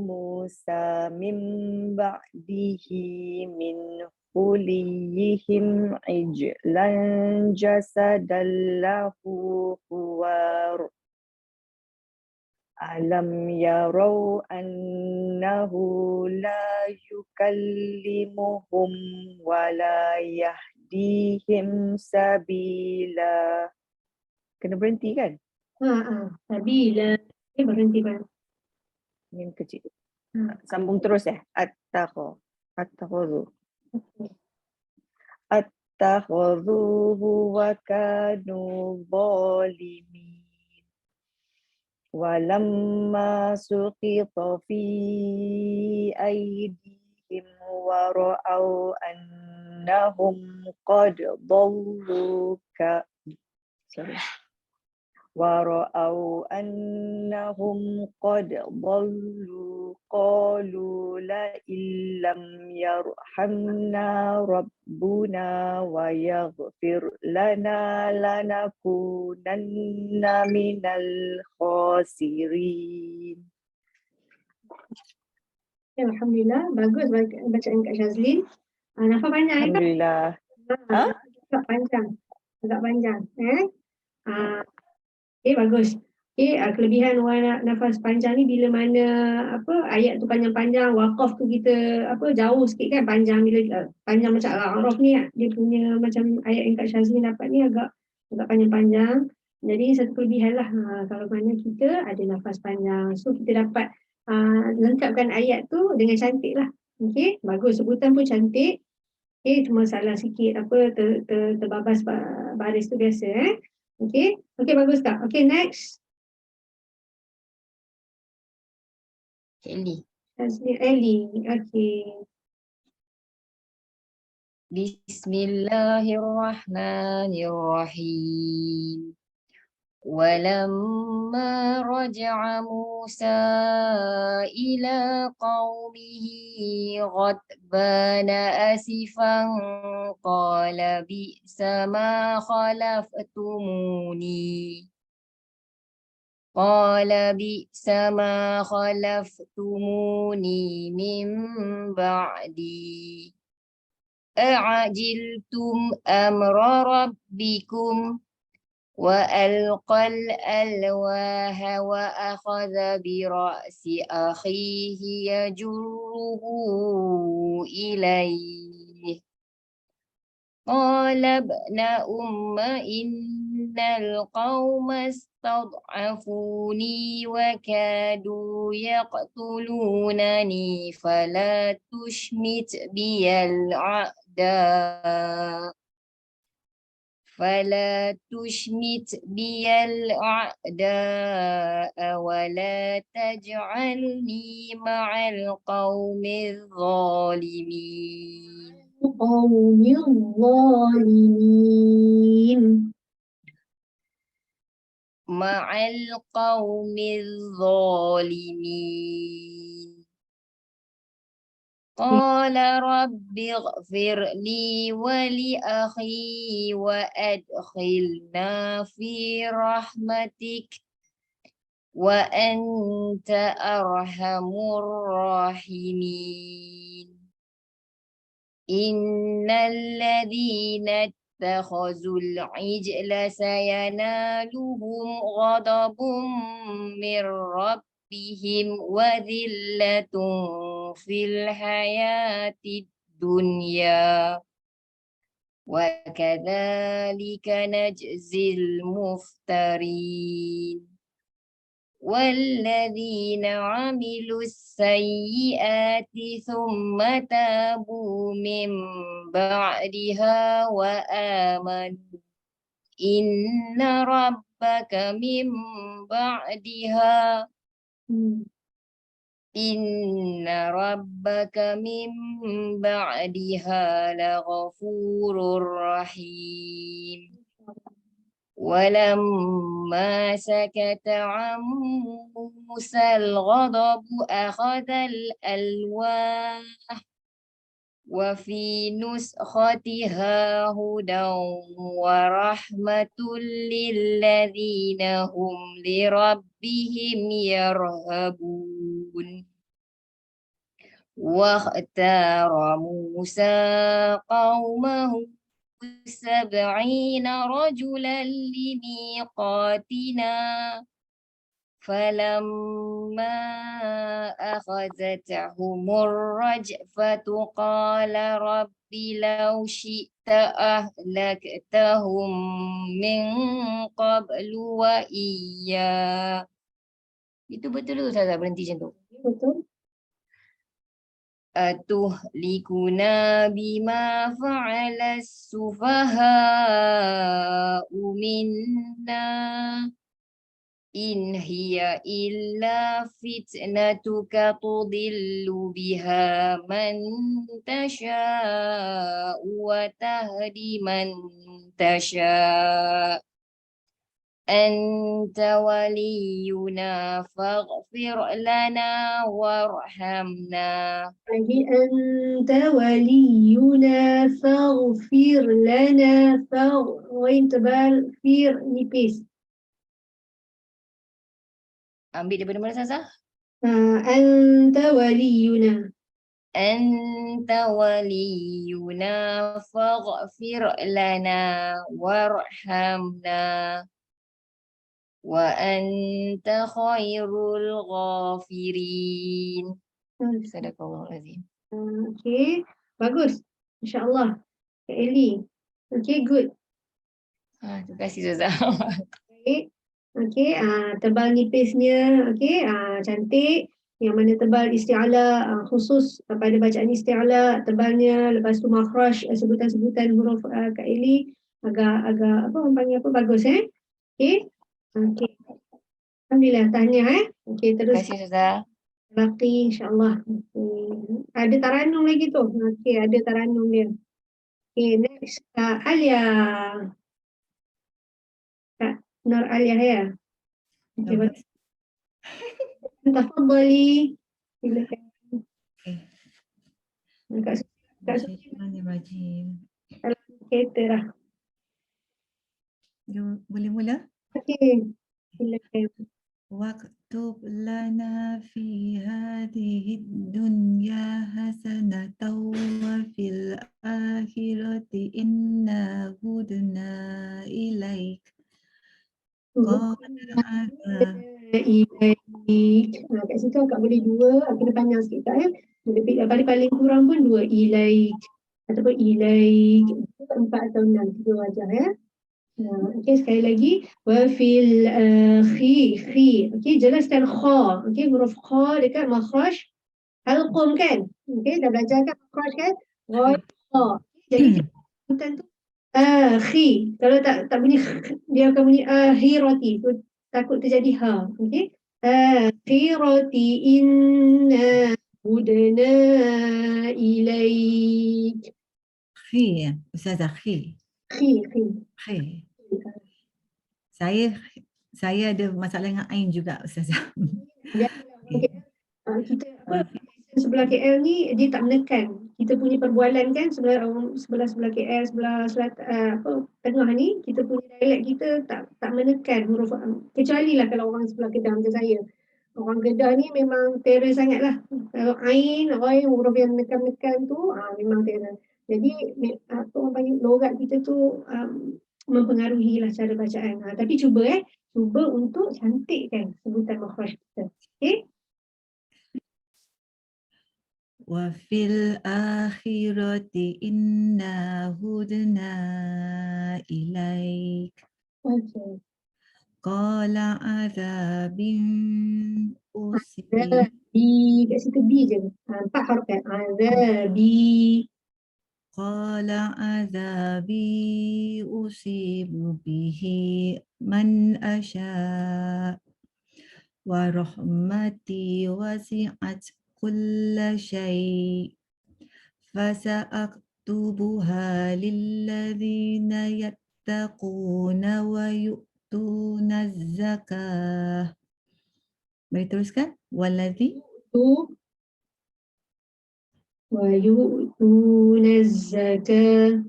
Musa min ba'dihi min huliyihim ijlan jasadan lahu khuwar alam yarau annahu la yukallimuhum wa la yahdihim sabila. Kena berhenti kan? Sabila. Berhenti kan? Yang kecil. Sambung terus Attakhadhu. Attakhadhuhu wa kanu zalimin. Walamma suqita fi aydihim wa ra'aw annahum qad dallu ورأوا أنهم قد ضلوا قالوا لئن لم يرحمنا ربنا ويغفر لنا لنكونن من الخاسرين. Alhamdulillah, bagus bacaan Kak Syazlin. Nafas panjang Alhamdulillah. Agak panjang. Bagus. Kelebihan orang nafas panjang ni bila mana ayat tu panjang-panjang, waqaf tu kita jauh sikit kan, panjang bila panjang macam Al-A'raf ni dia punya macam ayat yang Kak Syazlin dapat ni agak panjang-panjang. Jadi satu kelebihan lah kalau mana kita ada nafas panjang. So kita dapat lengkapkan ayat tu dengan cantik lah. Okey, bagus, sebutan pun cantik. Cuma salah sikit terbabas baris tu biasa Okay, bagus tak? Okay, next. Ellie. Ellie, okay. Bismillahirrahmanirrahim. Walamma raja'a Musa ila qawmihi ghadbana asifan qala bi'sa ma khalaftumuni min ba'di a'ajiltum amra rabbikum وألقى الألواح وأخذ برأس أخيه يجره إليه قال ابن أم إن القوم استضعفوني وكادوا يقتلونني فلا تشمت بي الأعداء فلا تشمت بي الأعداء ولا تجعلني مع القوم الظالمين قوم الظالمين. مع القوم الظالمين قال رب اغفر لي ولأخي وأدخلنا في رحمتك وأنت أرحم الراحمين إن الذين اتخذوا العجل سينالهم غضب من ربهم وذلة في الحياة الدنيا وكذلك نجزي المفترين والذين عملوا السيئات ثم تابوا من بعدها وآمنوا إن ربك من بعدها إن ربك من بعدها لغفور رحيم ولما سكت عن موسى الغضب أخذ الألواح وفي نسختها هدى ورحمة للذين هم لربهم يرهبون واختار موسى قومه 70 رجلا لميقاتنا فلما أخذتهم الرجفة قال رب لو شئت أهلكتهم من قبل وإياه. Itu betul tu Ustazah, berhenti macam tu. Betul. أتهلكنا بما فعل السفهاء منا إن هي إلا فتنتك تضل بها من تشاء وتهدي من تشاء أنت ولينا فاغفر لنا وارحمنا Lagi anta waliyuna faghfir lana Wain tebal fir nipis. Ambil daripada mana Sazah? Anta waliyuna. أنت ولينا فاغفر لنا وارحمنا وأنت خير الغافرين. Sadaqallahul-Azim. Okay, bagus. InsyaAllah. Kak Eli. Okay, good. Terima kasih Ustazah. Okay, okay. Tebal nipisnya. Okay, cantik. Yang mana tebal isti'ala khusus pada bacaan isti'ala tebalnya, lepas tu makhraj sebutan-sebutan huruf Kak Eli agak apa orang panggil apa bagus Okay. Okay. Alhamdulillah tahniah Okay, Terima terus kasih Ustazah. laki insyaAllah. Ada taranum lagi tu. Okay, ada taranum dia. Okay, next Alia. Kak Nur Alia ya. Okay, bagus. Tafadhali. Silakan. Kak Bismillahirrahmanirrahim. kereta dah. Boleh mula? Okay. Silakan. واكتب لنا في هذه الدنيا حسنة وفي الآخرة إنا هدنا إليك قال Ilaik. Kat situ akak boleh dua, kena panjang sikit tak paling kurang pun dua ilaik ataupun ilaik. 4 atau 6 tiga wajah Okay, sekali lagi wa fil khi. Okay, jelaskan kha. Okay, huruf kha dekat makhraj halqum kan. Okay, dah belajar kan makhraj kan? Ghaib kha. Jadi sebutan tu Akhi. Kalau tak bunyi dia akan bunyi akhirati. Tu takut terjadi ha. Okey. Akhirati inna hudna ilaik. Khi, Ustazah, khi. Khi. Khi. Saya ada masalah dengan ain juga, Ustazah. Okay. Kita sebelah KL ni dia tak menekan. Kita punya perbualan kan sebelah KL, sebelah tengah ni, kita punya dialek kita tak menekan huruf, kecuali lah kalau orang sebelah Kedah macam saya. Orang Kedah ni memang terror sangat lah. Kalau ain, huruf yang menekan-menekan tu memang terror. Jadi orang panggil logat kita tu mempengaruhi lah cara bacaan. Tapi cuba untuk cantikkan sebutan makhraj kita. Okay? Wa fil akhirati inna hudna ilaik. Okay. Qala azabin usib. Azabi, kat situ B je. 4 harakat. Azabi. Qala azabi usibu bihi man asya. Wa rahmati wasi'at kulla syai' fasa'aktubuha lilladzina yattaquna wa yu'tuna zakah. Mari teruskan. Walladzi Wa yu'tuna zakah.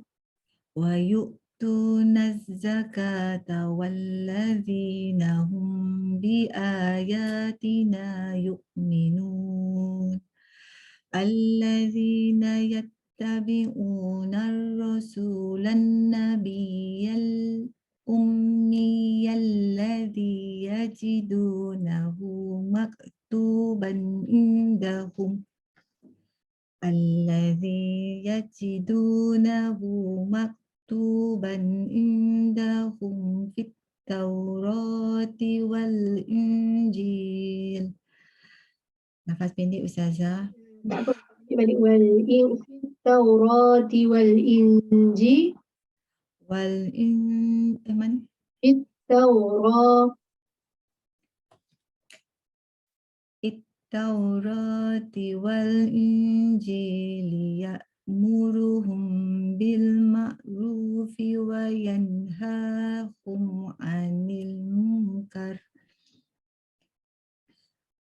wa yu'tuna zakata walladzina hum bi ayatina yu'minun. Alladzina yattabi'una ar-rasulan nabiyyal ummiyal ladzi yajidunahu maktuban indahum fit Taurati wal Injil. Nafas pendek, Ustazah. Tak apa, balik Taurati wal Inji. Mana? Taurati wal Injili ya'muruhum bil ma'rufi wa yanhahum 'anil munkar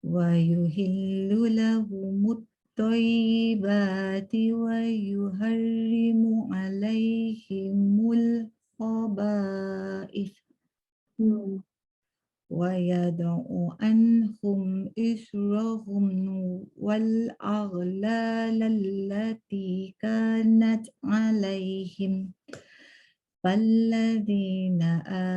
wa yuhillu lahumut thayyibati wa yuharrimu 'alaihimul khaba'ith. وَيَضَعُ عَنْهُمْ إِصْرَهُمْ وَالْأَغْلَالَ الَّتِي كَانَتْ عَلَيْهِمْ فَالَّذِينَ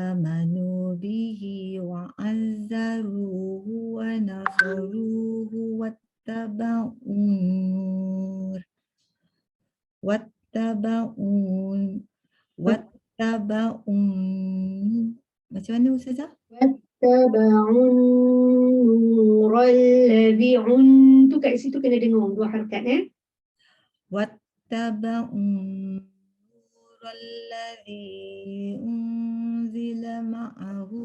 آمَنُوا بِهِ وَعَزَّرُوهُ وَنَصَرُوهُ وَاتَّبَعُوا macam mana, Ustazah? Wattaba'un nural ladzi tu kat situ kena dengung 2 harakat Wattaba'un nural ladzi unzila ma'ahu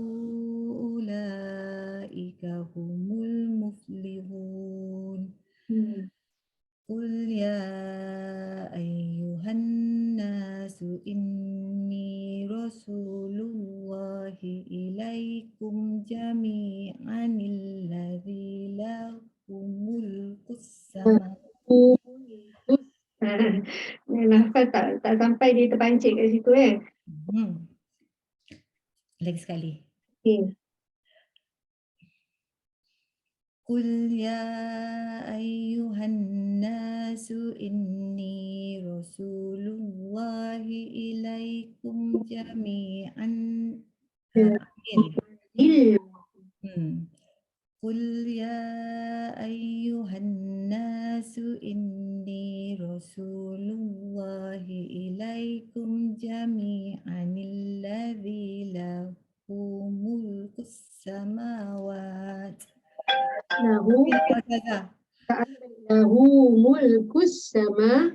ulaika humul muflihun. Qul ya ayyuhan nasu inni rasulullahi ilaikum jami'an alladzi lahu mulkus samawati. Lafaz tak sampai dia terpancit kat situ Lagi sekali. Okay. Qul ya ayyuhan nasu inni rasulullahi ilaikum jami'an. Qul ya ayyuhan nasu inni rasulullahi ilaikum jami'an alladzi lahu mulkus samawati. Lahu mulkus sama.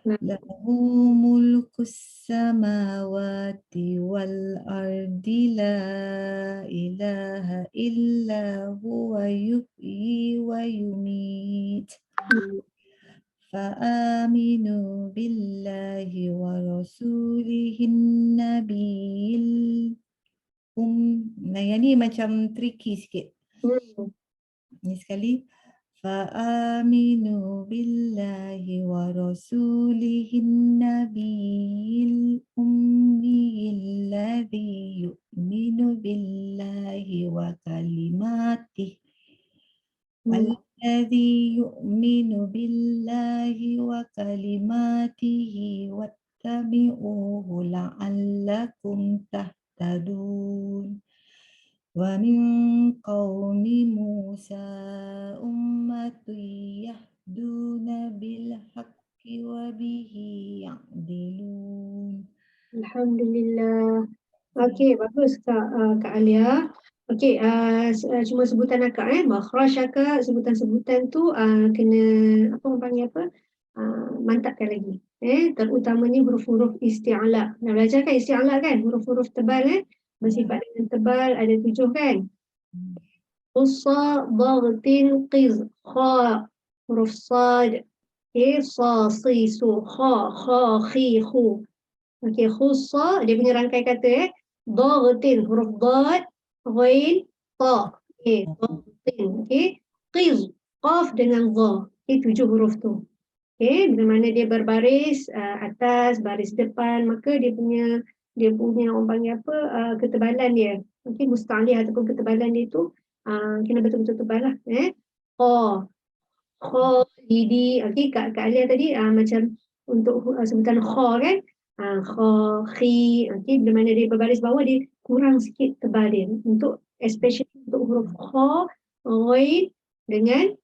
Lahu mulkus samawati wal ardi la ilaha illa huwa yuhyi wa yumit. Fa'aminu billahi wa rasulihin nabiyil Nah, yang ni macam tricky sikit. Ni sekali. Fa'aminu billahi wa rasulihin nabiyil ummiyil ladhi yu'minu billahi wa kalimatih. Alladhi yu'minu billahi wa kalimatihi wattabi'uhu la'allakum tahtadun. Wa min qawmi Musa ummatun yahduna bil haqqi wa bihi ya'dilun. Alhamdulillah. Okey, bagus Kak Alia. Okey, cuma sebutan akak makhraj akak, sebutan-sebutan tu kena apa orang panggil apa? Mantapkan lagi. Terutamanya huruf-huruf isti'ala. Dah belajar kan isti'ala kan? Huruf-huruf tebal bersifat dengan tebal ada 7 kan? Ussa, dagtin, qiz, kha, huruf sad, sa, si, su, kha, khi, khu. Okey, khussa, dia punya rangkai kata dagtin, huruf dad, ghain, ta. Okey, dagtin. Okey, qiz, qaf dengan dha. Okey, 7 huruf tu. Okey, bila mana dia berbaris atas, baris depan, maka dia punya orang panggil apa, ketebalan dia. Okey, musta'lih ataupun ketebalan dia tu kena betul-betul tebal lah. Kha, khalidi. Okey, Kak Alia tadi macam untuk sebutan kha kan, kha, khi. Okey, bila mana dia berbaris bawah dia kurang sikit tebal dia. Untuk especially untuk huruf kha, ghain dengan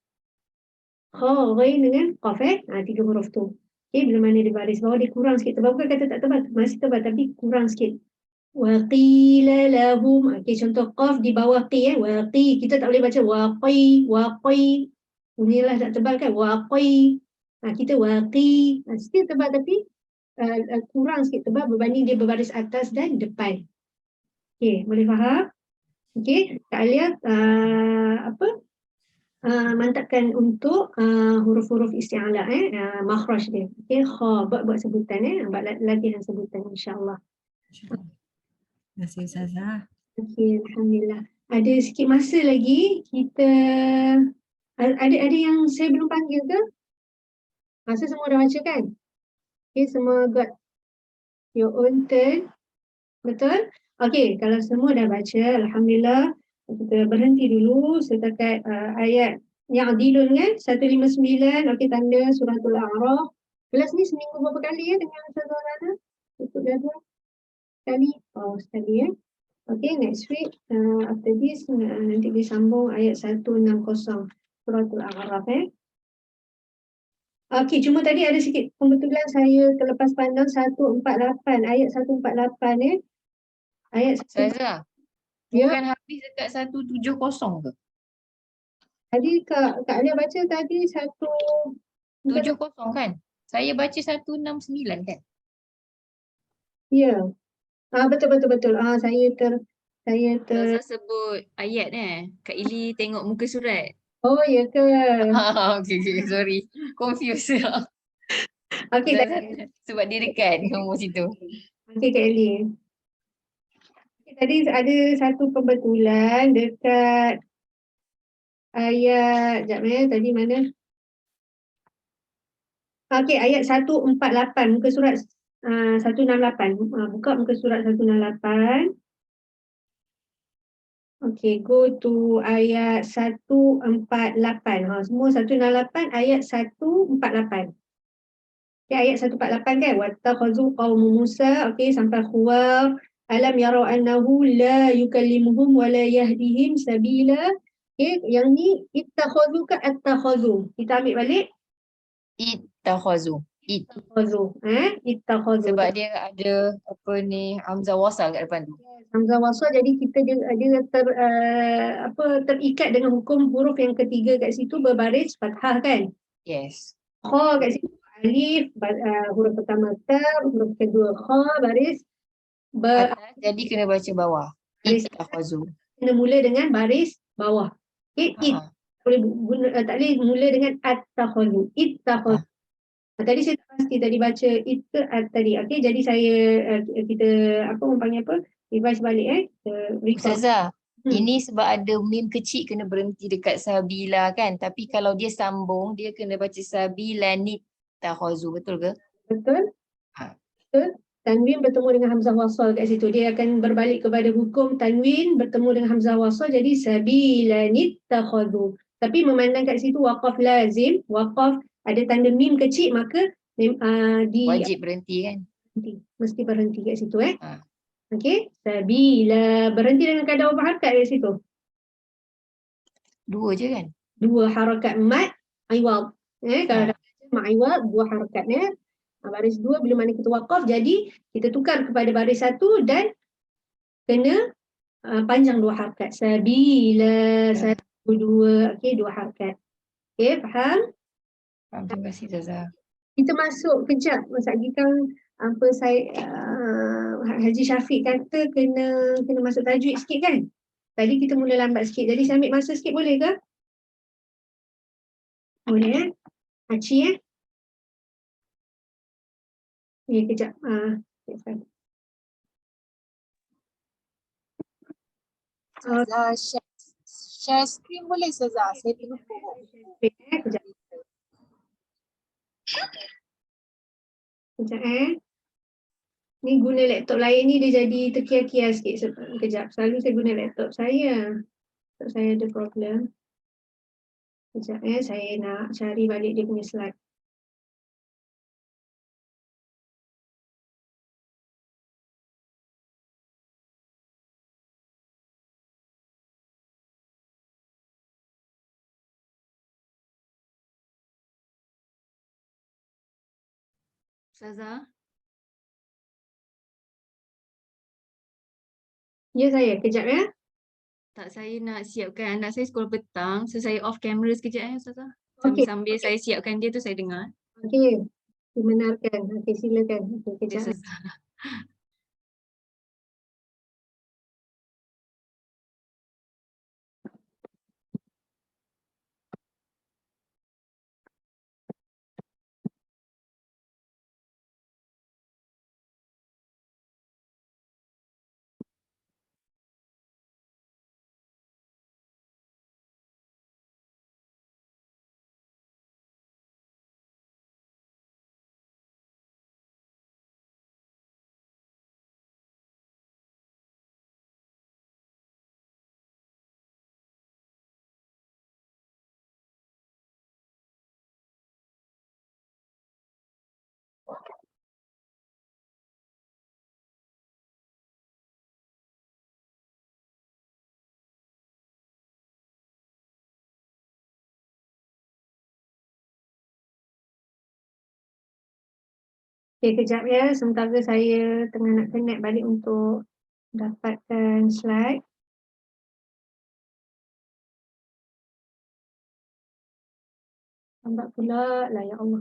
qaf 3 huruf tu. Okey, bila mana dia baris bawah dia kurang sikit tebal. Bukan kata tak tebal, masih tebal tapi kurang sikit. Wa qila lahum. Okey, contoh qaf di bawah qi waqi. Kita tak boleh baca waqi. Bunyilah tak tebal kan, waqi. Kita waqi. Still tebal tapi kurang sikit tebal berbanding dia berbaris atas dan depan. Okey, boleh faham? Okey, Kak Alia mantapkan untuk huruf-huruf isti'ala makhraj dia. Okey, kha, buat sebutan buat latihan sebutan insya-Allah. Terima kasih Ustazah. Okey, alhamdulillah. Ada sikit masa lagi kita ada yang saya belum panggil ke? Masa semua dah baca kan? Okey, semua got your own turn. Betul? Okey, kalau semua dah baca, alhamdulillah, kita berhenti dulu setakat ayat yang adilun kan, 159. Okey, tanda suratul A'raf. Kelas ni seminggu berapa kali dengan Ustazah Rana? Ikut jadual? Sekali? Oh, sekali Okey, next week after this nanti disambung ayat 160 suratul A'raf Okey, cuma tadi ada sikit pembetulan saya terlepas pandang 148, ayat 148 Ayat 1. Ustazah, Ya. bukan habis dekat 170 ke? Tadi Kak Alia baca tadi 70 kan? Saya baca 169 kan? Ya. Betul. Saya Ustazah sebut ayat Kak Ili tengok muka surat. Oh, ya ke? Okay, sorry. Confused. Okey, Sebab dia dekat nombor situ. Okey Kak Eli. Tadi ada satu pembetulan dekat ayat, sekejap tadi mana? Okey, ayat 148, muka surat 168. Buka muka surat 168. Okey, go to ayat 148. Semua 168, ayat 148. Okay, ayat 148 kan? Wattakhazu qaumu Musa, okey, sampai khuwar. Alam yarau annahu la yukallimuhum wa la yahdihim sabila. Okey, yang ni ittakhazu ke attakhazu? Kita ambil balik. Ittakhazu. Ittakhazu. Sebab dia ada hamzah wasal kat depan tu. Hamzah wasal, jadi kita dia terikat dengan hukum huruf yang ketiga kat situ berbaris fathah kan? Yes. Kha kat situ alif, huruf pertama ta, huruf kedua kha, baris Atas, jadi kena baca bawah. baris Ittakhazu. kena mula dengan baris bawah. Okey, Ha. tak boleh mula dengan at-takhadhu. Ittakhadhu. Tadi saya tak pasti tadi baca it ke at tadi. Okey, jadi saya kita orang panggil apa? Revise balik kita record. Ustazah, Hmm. ini sebab ada mim kecil kena berhenti dekat sabila kan. Tapi kalau dia sambung, dia kena baca sabila nittakhazu. Betul ke? Betul? Ha. Betul? Tanwin bertemu dengan hamzah wasal kat situ. Dia akan berbalik kepada hukum tanwin bertemu dengan hamzah wasal jadi sabila nittakhadhu. Tapi memandang kat situ waqaf lazim, waqaf ada tanda mim kecil maka Wajib berhenti kan? mesti berhenti kat situ Ha. Okey, sabila berhenti dengan kadar berapa harakat kat situ? 2 je kan? 2 harakat mat iwad. Kalau dah baca mat iwad 2 harakat baris 2 bila mana kita waqaf jadi kita tukar kepada baris 1 dan kena panjang 2 harakat. Sabila 1 2 okey 2 harakat. Okey, faham? Faham, terima kasih Ustazah. Kita masuk kejap Mas Agikang apa saya Haji Syafiq kata kena masuk tajwid sikit kan? Tadi kita mula lambat sikit. Jadi saya ambil masa sikit boleh ke? Boleh Haji ni kejap. Ustazah, share screen boleh Ustazah? Saya terlupa. Kejap. Kejap Ni guna laptop lain ni dia jadi terkiar-kiar sikit. Kejap. Selalu saya guna laptop saya. Laptop saya ada problem. Kejap saya nak cari balik dia punya slide. Ustazah, Ya saya, kejap tak saya nak siapkan anak saya sekolah petang. So saya off camera sekejap Ustazah. Okey. Sambil saya siapkan dia tu saya dengar. Okey. Dibenarkan. Okey, silakan. Okey, Ya, kejap. Ustazah. Okey, kejap sementara saya tengah nak connect balik untuk dapatkan slide. Lambat pula lah, ya Allah.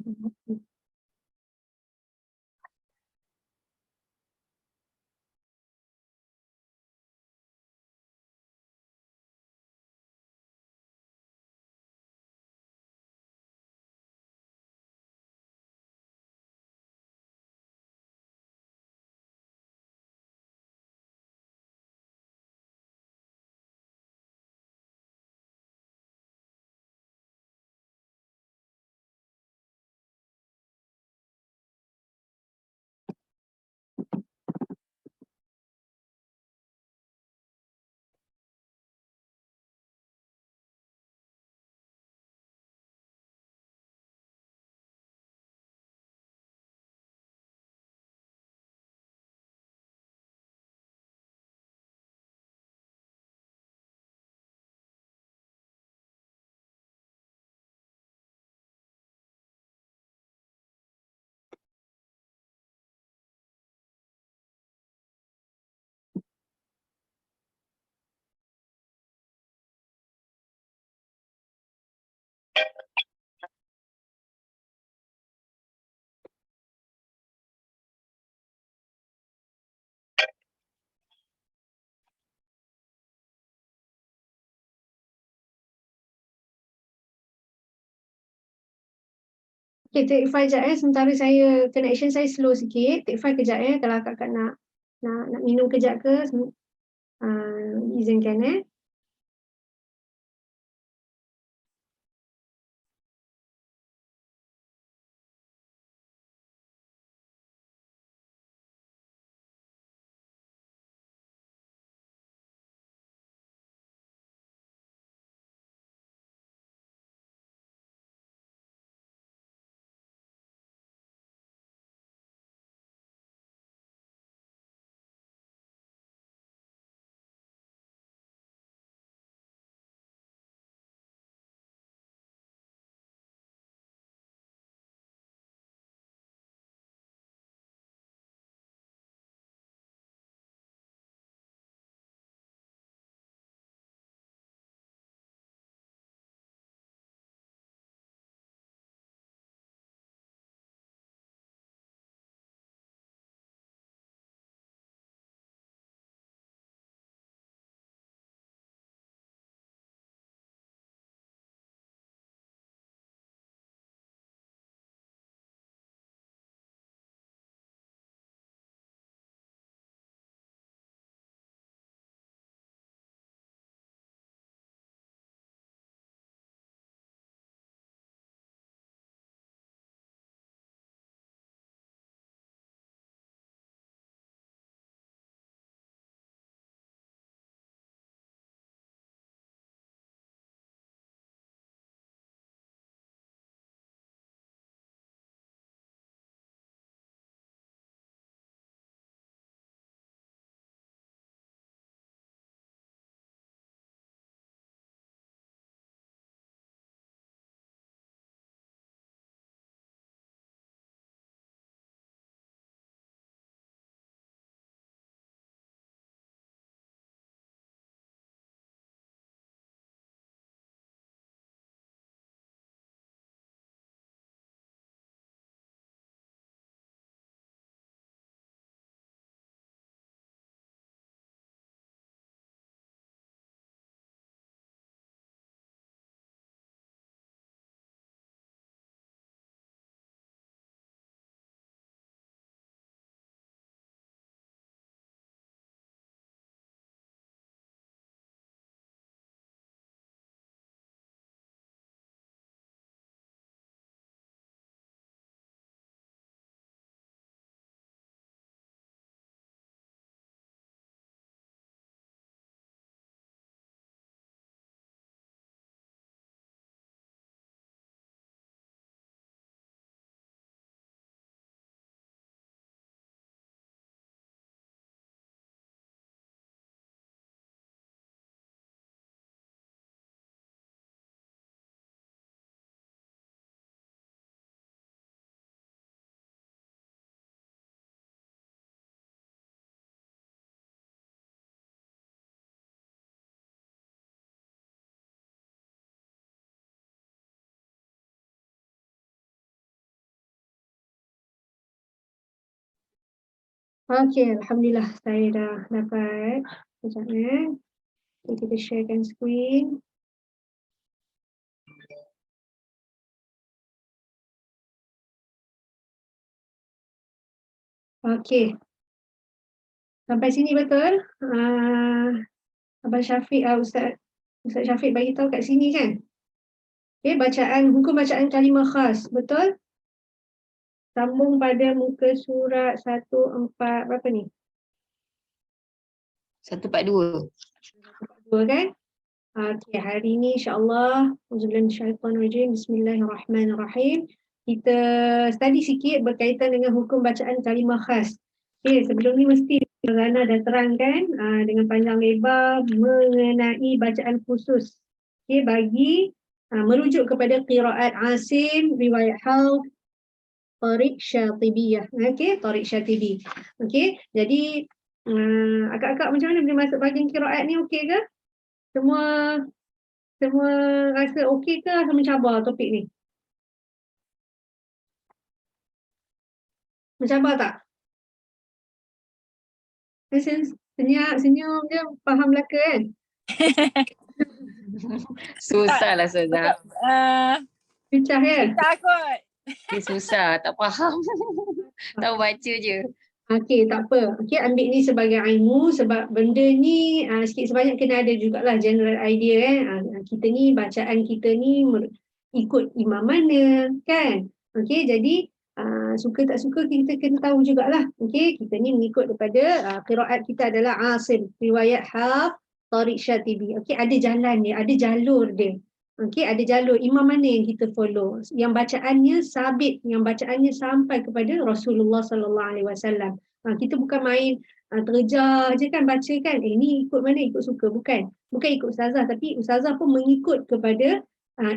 Okay, take 5 sekejap sementara saya connection saya slow sikit. Take 5 kejap kalau kakak nak minum kejap ke izinkan Okey, Alhamdulillah saya dah dapat. Sekejap kita sharekan screen. Okey. Sampai sini betul? Abang Syafiq, Ustaz Syafiq bagi tahu kat sini kan? Okey, hukum bacaan kalimah khas, betul? Sambung pada muka surat 14 berapa ni? 142. 2 kan? Okey, hari ni insya-Allah Bismillahirrahmanirrahim. Kita study sikit berkaitan dengan hukum bacaan kalimah khas. Okey, sebelum ni mesti Rana dah terangkan dengan panjang lebar mengenai bacaan khusus. Okey, bagi merujuk kepada qiraat Asim, riwayat Hafs, Tariq Syatibiyah. Okey, Tariq Syatibi. Okey, jadi akak-akak macam mana boleh masuk bahagian qiraat ni, okey ke? Semua rasa okey ke atau mencabar topik ni? Mencabar tak? Senyum je faham Melaka kan? Susah lah Ustazah. Pecah ya? Takut. Dia susah, tak faham. Tahu baca je. Okey, tak apa. Okey, ambil ni sebagai ilmu sebab benda ni sikit sebanyak kena ada jugalah general idea kita ni, bacaan kita ni ikut imam mana kan. Okey, jadi suka tak suka kita kena tahu jugalah. Okey, kita ni mengikut daripada qiraat kita adalah Asim, riwayat Hafs, Tariq Syatibi. Okey, ada jalan dia, ada jalur dia. Okey, ada jalur imam mana yang kita follow, yang bacaannya sabit, yang bacaannya sampai kepada Rasulullah sallallahu alaihi wasallam. Kita bukan main terjah je kan baca kan, ni ikut mana, ikut suka, bukan ikut ustazah, tapi ustazah pun mengikut kepada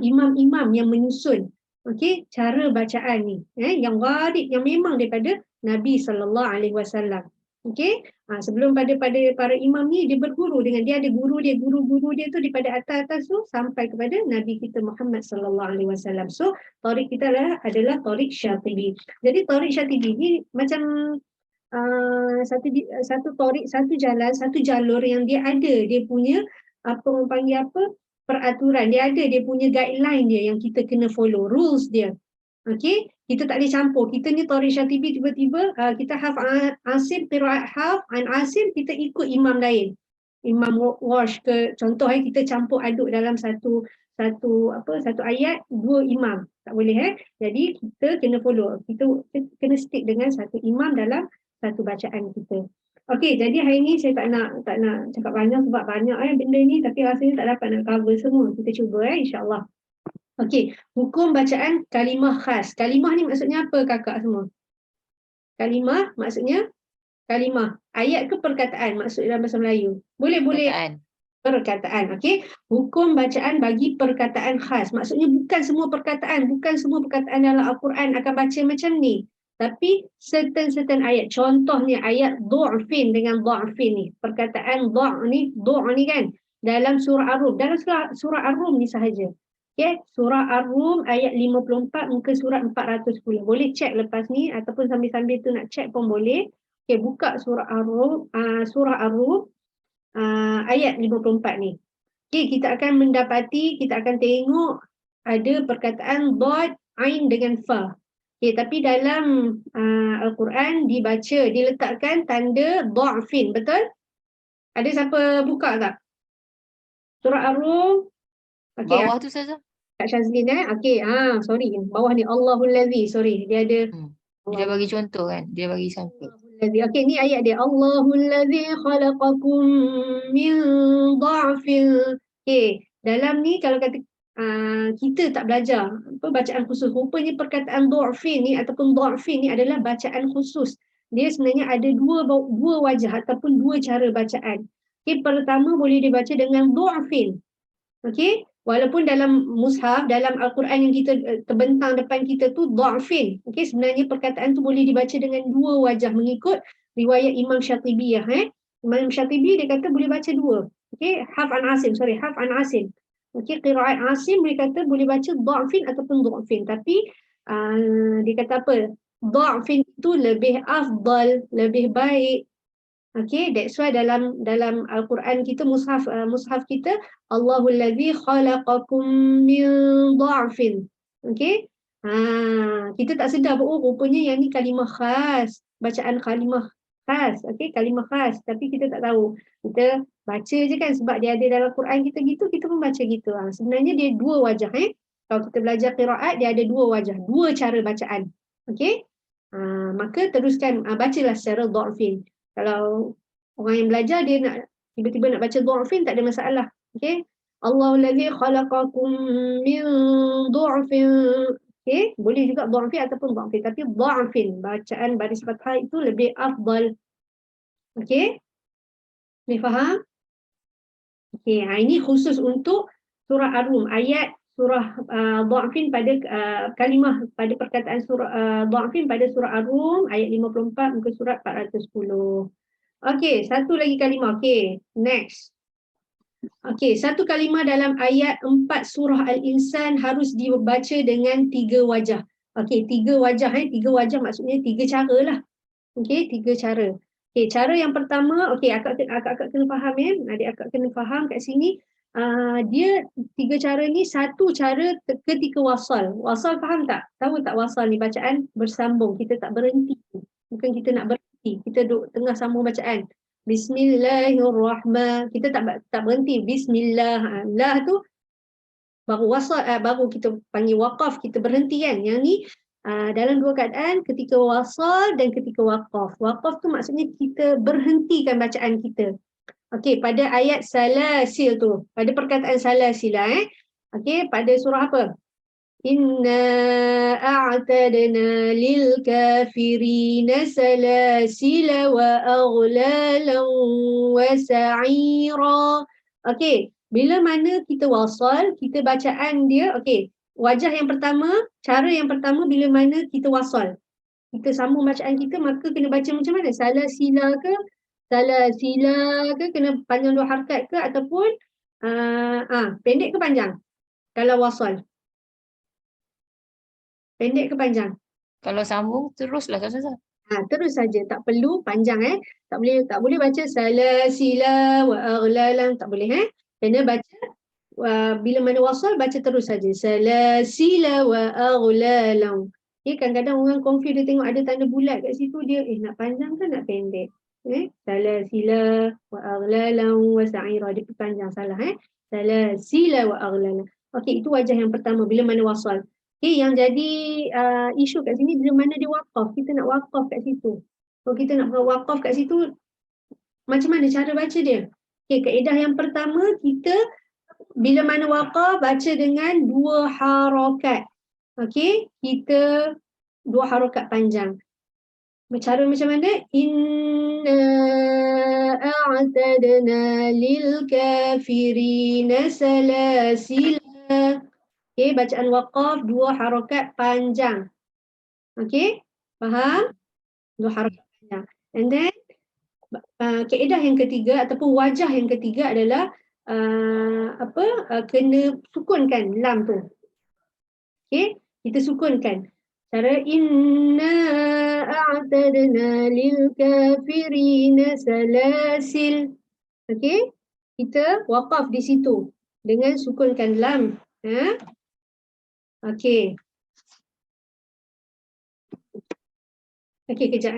imam-imam yang menyusun okey cara bacaan ni yang gharib, yang memang daripada Nabi sallallahu alaihi wasallam. Okey, sebelum pada para imam ni dia berguru dengan dia, ada guru dia, guru-guru dia tu daripada atas tu sampai kepada Nabi kita Muhammad sallallahu alaihi wasallam. So tariq kita adalah tariq Syatibi. Jadi tariq Syatibi ni macam satu tariq, satu jalan, satu jalur yang dia ada, dia punya apa orang panggil apa, peraturan dia ada, dia punya guideline dia yang kita kena follow, rules dia. Okey, kita tak boleh campur. Kita ni Tariq Syatibi tiba-tiba kita Hafs Asim, qiraat Hafs an Asim, kita ikut imam lain. Imam Warsh ke contoh kita campur aduk dalam satu ayat dua imam. Tak boleh Jadi kita kena follow. Kita kena stick dengan satu imam dalam satu bacaan kita. Okey, jadi hari ni saya tak nak cakap banyak sebab banyak benda ni, tapi rasanya tak dapat nak cover semua. Kita cuba insya-Allah. Okey, hukum bacaan kalimah khas. Kalimah ni maksudnya apa kakak semua? Kalimah maksudnya kalimah. Ayat ke perkataan maksud dalam bahasa Melayu? Boleh. Perkataan. Okey. Hukum bacaan bagi perkataan khas. Maksudnya bukan semua perkataan dalam Al-Quran akan baca macam ni. Tapi certain ayat. Contohnya ayat du'fin dengan du'fin ni. Perkataan du' ni kan. Dalam surah Ar-Rum. Dalam surah Ar-Rum ni sahaja. Okay, surah Ar-Rum ayat 54 muka surat 410. Boleh cek lepas ni ataupun sambil-sambil tu nak cek pun boleh. Okay, buka surah Ar-Rum, ayat 54 ni. Okay, kita akan mendapati, kita akan tengok ada perkataan dad, ain dengan fa. Okay, tapi dalam Al-Quran dibaca, diletakkan tanda da'fin, betul? Ada siapa buka tak? Surah Ar-Rum. Okay, Bawah tu saja. Kak Syazlin okey, sorry. Bawah ni Allahul Ladzi, sorry. Dia ada Dia bagi contoh kan, dia bagi sampel. okey, ni ayat dia. Allahul Ladzi khalaqakum min dha'fin. Okey, dalam ni kalau kata kita tak belajar bacaan khusus, rupanya perkataan dha'fin ni ataupun dha'fin ni adalah bacaan khusus. Dia sebenarnya ada dua wajah ataupun dua cara bacaan. Okey, pertama boleh dibaca dengan dha'fin. Okey, walaupun dalam mushaf, dalam Al-Quran yang kita terbentang depan kita tu dha'fin. Okey, sebenarnya perkataan tu boleh dibaca dengan dua wajah mengikut riwayat Imam Syatibiyah. Imam Syatibi dia kata boleh baca dua. Okey, Hafs an Asim. Okey, qiraat Asim dia kata boleh baca dha'fin ataupun dha'fin. Tapi dia kata apa? Dha'fin itu lebih afdal, lebih baik. Okay, that's why dalam Al-Quran kita, mushaf kita, Allahul Ladzi khalaqakum min dha'fin. Okay, kita tak sedar rupanya yang ni kalimah khas, bacaan kalimah khas. Okay, kalimah khas, tapi kita tak tahu. Kita baca je kan sebab dia ada dalam Quran kita gitu, kita pun baca gitu. Sebenarnya dia dua wajah. Kalau kita belajar qiraat, dia ada dua wajah, dua cara bacaan. Okay, maka teruskan bacalah secara dha'fin. Kalau orang yang belajar dia nak tiba-tiba nak baca dha'fin tak ada masalah. Okey. Allahul ladzi khalaqakum min dha'fin. Okey, boleh juga dha'fin ataupun dha'fin, tapi dha'fin bacaan baris fathah itu lebih afdal. Okey. Ni faham? Okey, ini khusus untuk surah Ar-Rum, ayat surah dha'fin pada kalimah pada perkataan surah dha'fin pada surah Ar-Rum ayat 54 muka surat 410. Okey, satu lagi kalimah. Okey, next. Okey, satu kalimah dalam ayat 4 surah Al-Insan harus dibaca dengan tiga wajah. Okey, tiga wajah. Tiga wajah maksudnya tiga cara lah. Okey, tiga cara. Okey, cara yang pertama, okey, akak kena faham adik akak kena faham kat sini. dia 3 cara ni, satu cara ketika wasal. Wasal faham tak? Tahu tak wasal ni bacaan bersambung, kita tak berhenti. Bukan kita nak berhenti, kita duduk tengah sambung bacaan. Bismillahirrahmanirrahim. Kita tak berhenti. Bismillah. Lah tu baru wasal, baru kita panggil waqaf, kita berhenti kan. Yang ni dalam dua keadaan, ketika wasal dan ketika waqaf. Waqaf tu maksudnya kita berhentikan bacaan kita. Okey, pada ayat salasil tu, pada perkataan salasila okey, pada surah apa? Inna a'tadna lil kafirina salasila wa aghlalan wa sa'ira. Okey, bila mana kita wasal, kita bacaan dia, okey, wajah yang pertama, cara yang pertama bila mana kita wasal. Kita sambung bacaan kita, maka kena baca macam mana? Salasila ke? Salasila ke, kena panjang 2 harakat ke, ataupun pendek ke panjang kalau wasal? Pendek ke panjang? Kalau sambung teruslah Ustazah. Terus saja, tak perlu panjang tak boleh baca salasila wa aghlalan, tak boleh kena baca bila mana wasal baca terus saja salasila wa aghlalan. Kadang-kadang orang confuse, dia tengok ada tanda bulat kat situ, dia nak panjang ke nak pendek? Salasila wa aghlalan wa sa'ira, dia panjang, salah salasila wa aghlalan. Okey, itu wajah yang pertama bila mana wasal. Okey, yang jadi isu kat sini bila mana dia waqaf, kita nak waqaf kat situ. Kalau kita nak waqaf kat situ, macam mana cara baca dia? Okey, kaedah yang pertama, kita bila mana waqaf baca dengan 2 harakat. Okey, kita 2 harakat panjang. Cara macam mana? Inna a'tadna lil kafirina salasila. Okey, bacaan waqaf 2 harakat panjang. Okey, faham? 2 harakat panjang. And then kaedah yang ketiga ataupun wajah yang ketiga adalah kena sukunkan lam tu. Okey, kita sukunkan. Cara inna a'tadna lil kafirina salasil. Okey, kita waqaf di situ dengan sukunkan lam. Okey. Okey, kejap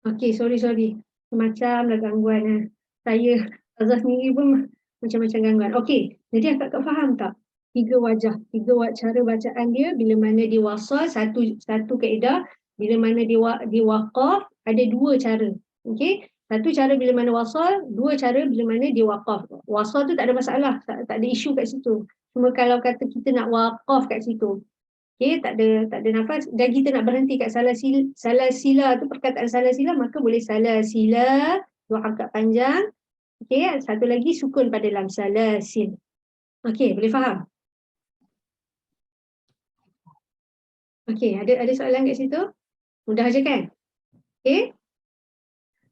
Okey, sorry. Macamlah gangguan saya, Azhar sendiri pun macam-macam gangguan. Okey, jadi akak faham tak? 3 wajah, 3 cara bacaan dia bila mana dia wasal, satu kaedah, bila mana dia waqaf, ada 2 cara. Okey, satu cara bila mana wasal, 2 cara bila mana dia waqaf. Wasal tu tak ada masalah, tak ada isu kat situ. Cuma kalau kata kita nak waqaf kat situ, okey, tak ada nafas dan kita nak berhenti kat salasila tu, perkataan salasila, maka boleh salasila 2 harakat panjang. Okey, satu lagi sukun pada lam, salasil. Okey, boleh faham? Okey, ada soalan kat situ? Mudah aja kan? Okey.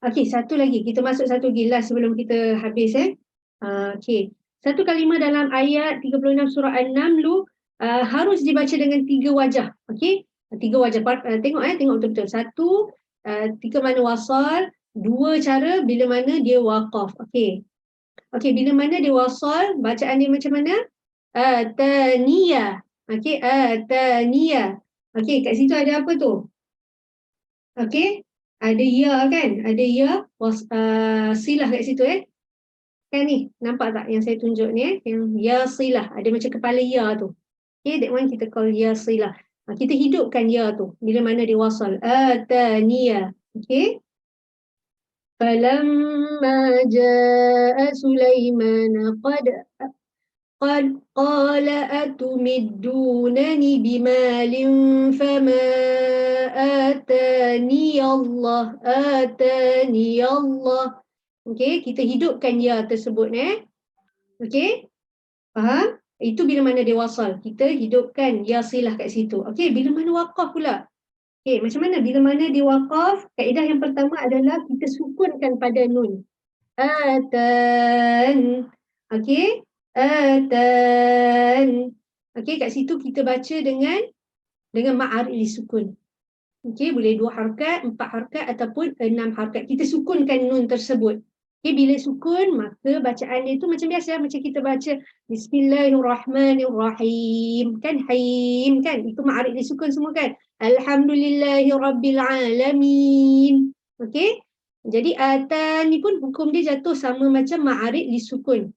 Okey, satu lagi, kita masuk satu lagi last sebelum kita habis okey. Satu kalimah dalam ayat 36 surah An-Naml harus dibaca dengan 3 wajah. Okey, 3 wajah. Tengok betul-betul. Satu, ketika mana wasal, 2 cara bila mana dia waqaf. Okey, bila mana dia wasal, bacaan dia macam mana? Ataniyah. Okey, ataniyah. Okey, kat situ ada apa tu? Okey, ada ya kan? Ada ya, silah kat situ Kan ni, nampak tak yang saya tunjuk ni Yang ya silah, ada macam kepala ya tu. Okay, that one kita call ya silah. Kita hidupkan ya tu bila mana dia wasal. Ataniyah. Okay. Falamma jaa Sulaiman qad qala atumiddunani bimalin fama atani Allah. Allah. Okey, kita hidupkan ya tersebut Okay. Faham? Itu bila mana dia wasal. Kita hidupkan ya silah kat situ. Okey, bila mana waqaf pula? Okey, macam mana? Bila mana dia waqaf, kaedah yang pertama adalah kita sukunkan pada nun. Atan. Okey, atan. Okey, kat situ kita baca dengan ma'arif disukun. Okey, boleh 2 harakat, 4 harakat ataupun 6 harakat. Kita sukunkan nun tersebut. Okey, bila sukun, maka bacaan dia tu macam biasa, macam kita baca Bismillahirrahmanirrahim. Kan haim kan? Itu ma'arif disukun semua kan? Alhamdulillahirrabbilalamin. Okey? Jadi atan ni pun hukum dia jatuh sama macam ma'arif disukun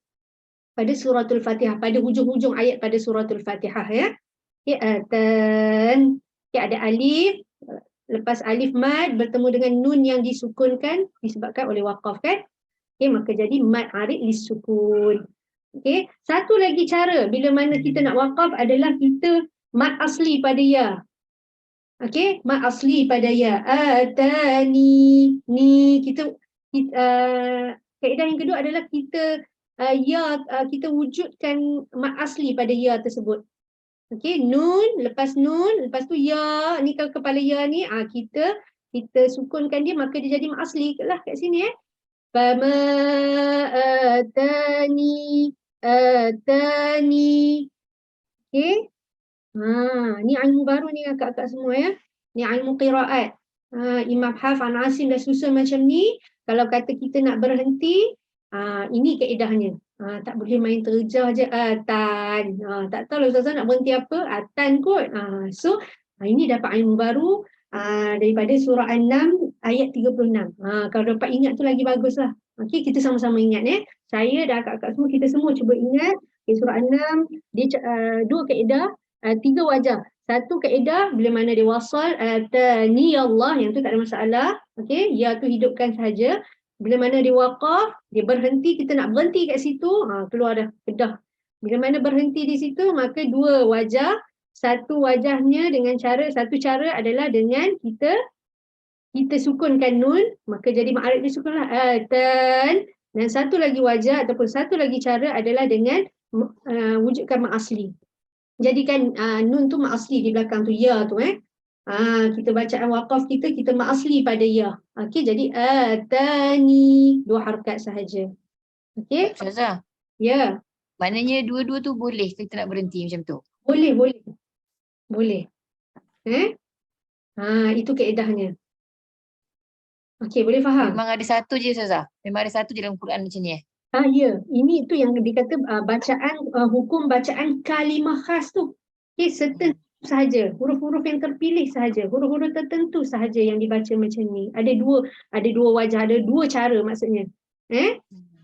pada suratul Fatihah, pada hujung-hujung ayat pada suratul Fatihah ya. Okay, atan. Okay, ada alif. Lepas alif mad bertemu dengan nun yang disukunkan disebabkan oleh waqaf kan. Okay, maka jadi mad arid disukun. Okay, satu lagi cara bila mana kita nak waqaf adalah kita mad asli pada ya. Okay, mad asli pada ya. Atani. Ni kita kaedah yang kedua adalah kita kita wujudkan mad asli pada ya tersebut. Okey, nun, lepas tu ya, ni kalau kepala ya ni, kita sukunkan dia, maka dia jadi mak asli lah kat sini Fama atani. Okey. Ni ilmu baru ni kakak-kakak semua ya. Ni ilmu qiraat. Imam Hafs, Asim dah susun macam ni. Kalau kata kita nak berhenti, ini kaedahnya. Tak boleh main terjah je atan. Tak tahu lah Ustazah nak berhenti apa, atan kot. So ini dapat ilmu baru daripada surah An-Nam ayat 36. Kalau dapat ingat tu lagi baguslah. Okey, kita sama-sama ingat Saya dan kakak semua, kita semua cuba ingat surah An-Nam dia 2 kaedah, 3 wajah. Satu kaedah bila mana dia wasal atani Allah, yang tu tak ada masalah. Okey, ya tu hidupkan sahaja. Bila mana dia waqaf, dia berhenti, kita nak berhenti kat situ, keluar dah kedah. Bila mana berhenti di situ, maka 2 wajah. Satu wajahnya dengan satu cara adalah dengan kita sukunkan nun, maka jadi ma'arif disukunlah atan. Dan satu lagi wajah ataupun satu lagi cara adalah dengan wujudkan mak asli. Jadikan nun tu mak asli di belakang tu, ya tu kita bacaan waqaf kita mak asli pada ya. Okey, jadi atani 2 harakat sahaja. Okey? Ustazah, Ya, maknanya dua-dua tu boleh kita nak berhenti macam tu? boleh. Itu kaedahnya. Okey, boleh faham? Memang ada satu je Ustazah? Memang ada satu je dalam Quran macam ni Ya, ini tu yang dikata bacaan hukum bacaan kalimah khas tu. Okey, certain sahaja, huruf-huruf yang terpilih sahaja, huruf-huruf tertentu sahaja yang dibaca macam ni. Ada dua wajah, ada 2 cara maksudnya.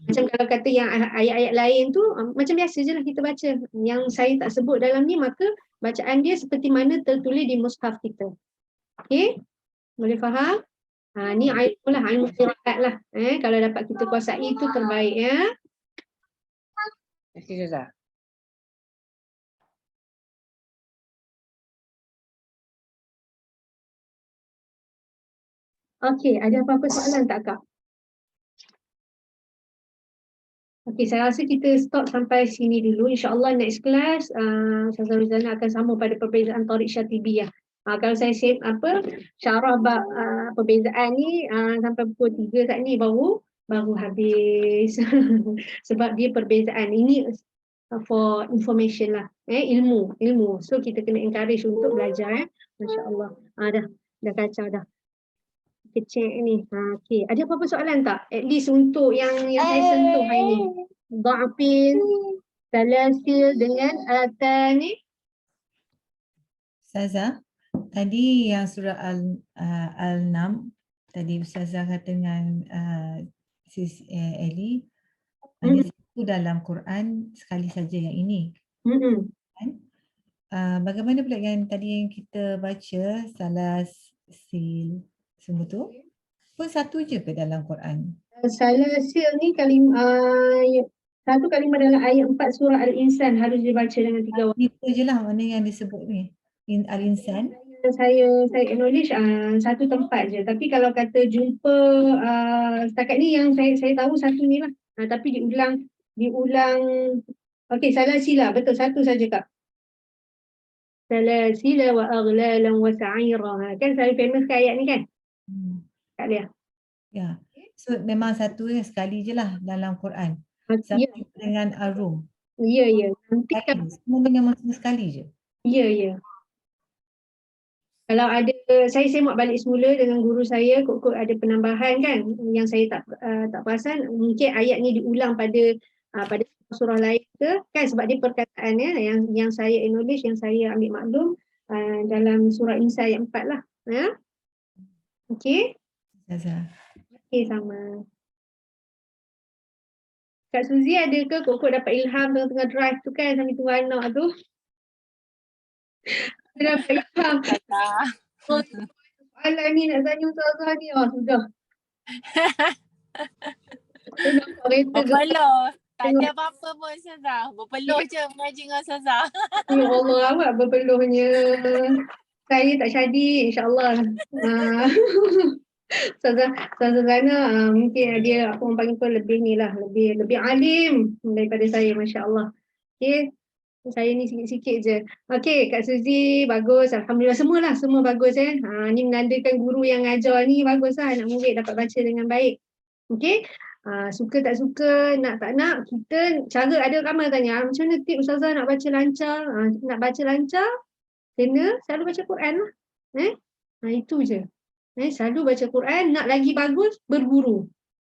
Macam kalau kata yang ayat-ayat lain tu macam biasa je lah kita baca. Yang saya tak sebut dalam ni, maka bacaan dia seperti mana tertulis di mushaf kita. Okey? Boleh faham? Ni ilmu lah, ilmu qiraat lah. Kalau dapat kita kuasai itu terbaik ya. Terima kasih Ustazah. Okey, ada apa-apa soalan tak Kak? Okey, saya rasa kita stop sampai sini dulu. InsyaAllah next class, Ustazah Ruzana akan sambung pada perbezaan Tariq Syatibiyah. Kalau saya syarah perbezaan ni sampai pukul 3 saat ni baru habis. Sebab dia perbezaan. Ini for information lah. Ilmu. So kita kena encourage untuk belajar. Masya-Allah. Dah kacau dah. Kecil ni. Okey. Ada apa-apa soalan tak? At least untuk yang saya sentuh hari ni. Dha'fin, salasil dengan atan ni. Ustazah, tadi yang surah Al-Nam, tadi Ustazah kata dengan Sis Ellie, hanya satu dalam Quran sekali saja yang ini. Kan? Bagaimana pula yang tadi yang kita baca, salasil, semua tu pun satu je ke dalam Quran? Salasil ni satu kalimah dalam ayat 4 surah Al-Insan harus dibaca dengan 3 waktu. Itu je lah mana yang disebut ni, Al-Insan. Saya acknowledge satu tempat je. Tapi kalau kata jumpa setakat ni yang saya tahu satu ni lah. Tapi diulang Okey, salasila. Betul, satu saja Kak. Salasila wa aghlalan wa sa'ira. Kan saya famous ke ayat ni kan? Hmm. Kak Lia. Ya. So memang satu sekali je lah dalam Quran. Ya, Sama dengan arum. ya. Nanti Sekali. Semua dengan masa sekali je. ya. Kalau ada, saya semak balik semula dengan guru saya, kok ada penambahan kan yang saya tak perasan, mungkin ayat ni diulang pada surah lain ke kan, sebab dia perkataan yang saya acknowledge, yang saya ambil maklum dalam surah Nisa ayat 4 lah. Ya. Okey. Ustazah. Okey, sama. Kak Suzy ada ke kok dapat ilham tengah drive tu kan sambil tunggu anak tu? Ada dapat ilham. Soalan ni nak tanya Ustazah ni, sudah. Saya nampak kereta ke. Berpeluh. Tak ada apa-apa pun Ustazah. Berpeluh je mengaji dengan Ustazah. Ya Allah, awak berpeluhnya. Saya tak syadi, insyaAllah. Ustazah Zana mungkin dia orang panggil pun lebih ni lah, lebih alim daripada saya, Masya Allah. Okay, saya ni sikit-sikit je. Okay, Kak Suzy bagus, Alhamdulillah, semua bagus ni menandakan guru yang ngajar ni bagus lah, anak murid dapat baca dengan baik. Okay, suka tak suka, nak tak nak, kita cara ada ramai tanya, macam mana tip Ustazah nak baca lancar? Nak baca lancar, kena selalu baca Quran lah. Itu je. Selalu baca Quran, nak lagi bagus, berguru.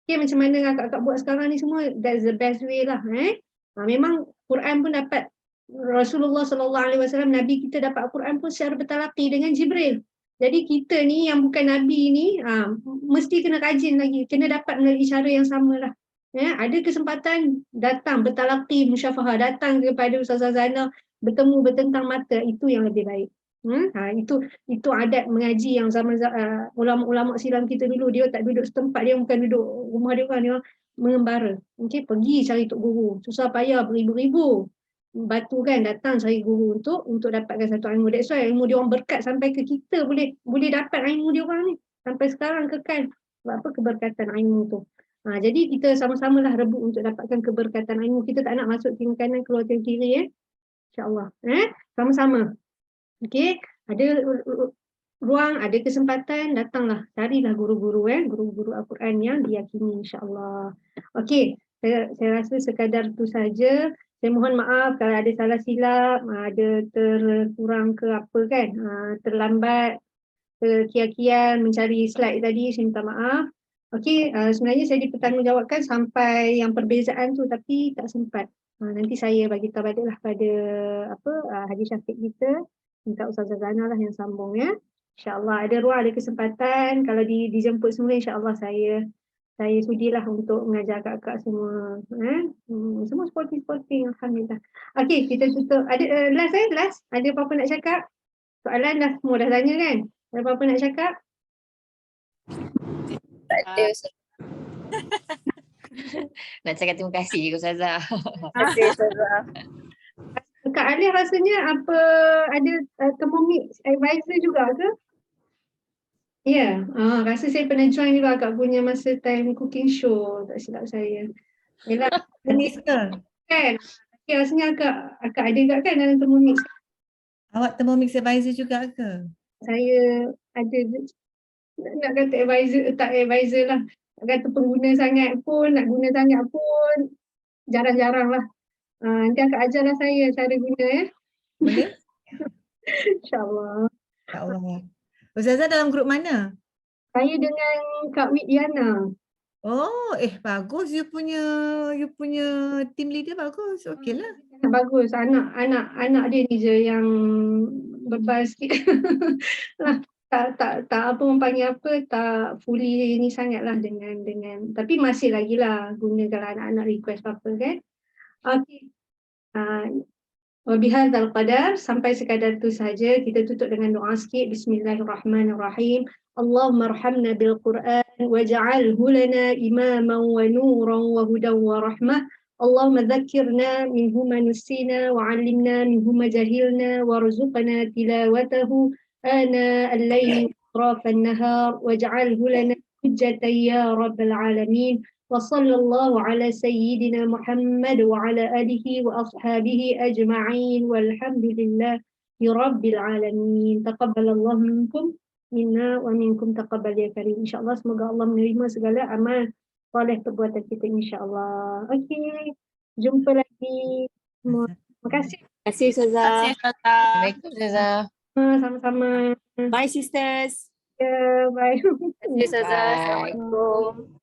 Okay, macam mana kakak-kakak buat sekarang ni semua, that's the best way lah. Memang Quran pun dapat, Rasulullah SAW, Nabi kita dapat Quran pun secara bertalaqi dengan Jibril. Jadi kita ni yang bukan Nabi ni, mesti kena rajin lagi, kena dapat melalui cara yang sama lah. Ada kesempatan, datang bertalaqi, musyafahah, datang kepada Ustazah Zana, bertemu bertentang mata, itu yang lebih baik. Itu adat mengaji yang zaman ulama-ulama silam kita dulu, dia tak duduk setempat, dia bukan duduk rumah dia kan, dia mengembara. Okay, pergi cari tok guru, susah payah beribu-ribu batu kan, datang cari guru untuk dapatkan satu ilmu. That's why ilmu dia orang berkat sampai ke kita, boleh dapat ilmu dia orang ni sampai sekarang kekal. Sebab apa? Keberkatan ilmu tu. Jadi kita sama-samalah rebut untuk dapatkan keberkatan ilmu. Kita tak nak masuk tiang kanan keluar tiang kiri, insya-Allah. Sama-sama. Okey, ada ruang, ada kesempatan, datanglah, carilah guru-guru guru-guru Al-Quran yang diyakini, insya-Allah. Okey, saya rasa sekadar itu saja. Saya mohon maaf kalau ada salah silap, ada terkurang ke apa kan, terlambat, kekian-kian mencari slide tadi, saya minta maaf. Okey, sebenarnya saya dipertanggungjawabkan sampai yang perbezaan tu, tapi tak sempat. Nanti saya bagi tahu baliklah pada Haji Syafiq kita, minta Ustazah Zana lah yang sambung ya. InsyaAllah ada ruang, ada kesempatan. Kalau dijemput semula, insyaAllah saya sudilah untuk mengajar kakak semua. Semua sporting, Alhamdulillah. Okey, kita tutup. Ada last? Ada apa-apa nak cakap? Soalan dah semua dah tanya kan? Ada apa-apa nak cakap? Tak ada Ustazah. Nak cakap terima kasih je Ustazah. Terima kasih Ustazah. Kak Alia rasanya ada Thermomix advisor juga ke? Ya, rasa saya pernah join juga Kak punya masa time cooking show, tak silap saya. Yelah, Thermomix ke? kan? Ya, rasanya Kak ada juga kan dalam Thermomix. Awak Thermomix advisor juga ke? Saya ada, nak kata advisor, tak advisor lah. Nak kata pengguna sangat pun, nak guna sangat pun, jarang-jarang lah. Nanti Kak ajarlah saya cara guna ya. Boleh? InsyaAllah. InsyaAllah. Ustazah dalam grup mana? Saya dengan Kak Widiana. Oh, bagus you punya team leader bagus. Okeylah. Bagus, anak dia ni je yang bebal sikit. Lah, tak apa orang panggil apa, tak fully ni sangat lah dengan tapi masih lagi lah guna kalau anak-anak request apa-apa kan. Okey. Wabihadzal qadar, sampai sekadar itu saja. Kita tutup dengan doa sikit. Bismillahirrahmanirrahim. Allahumma arhamna bil Quran waj'alhu lana imaman wa nuran wa hudan wa rahmah. Allahumma dhakkirna minhu ma nusina wa 'allimna minhu ma jahilna warzuqna tilawatahu ana al-layli wa atraf an-nahar waj'alhu lana hujjatan ya rabbal alamin. وصلى الله على سيدنا محمد وعلى آله وأصحابه أجمعين والحمد لله رب العالمين. تقبل الله منكم minna wa minkum taqabbal ya karim. InsyaAllah semoga Allah menerima segala amal soleh perbuatan kita insyaAllah. Okey, jumpa lagi semua. Terima kasih. Terima kasih Ustazah. Terima kasih Ustazah. Assalamualaikum Ustazah. Sama-sama. Bye sisters. Ya, bye. Terima kasih Ustazah. Bye. Assalamualaikum.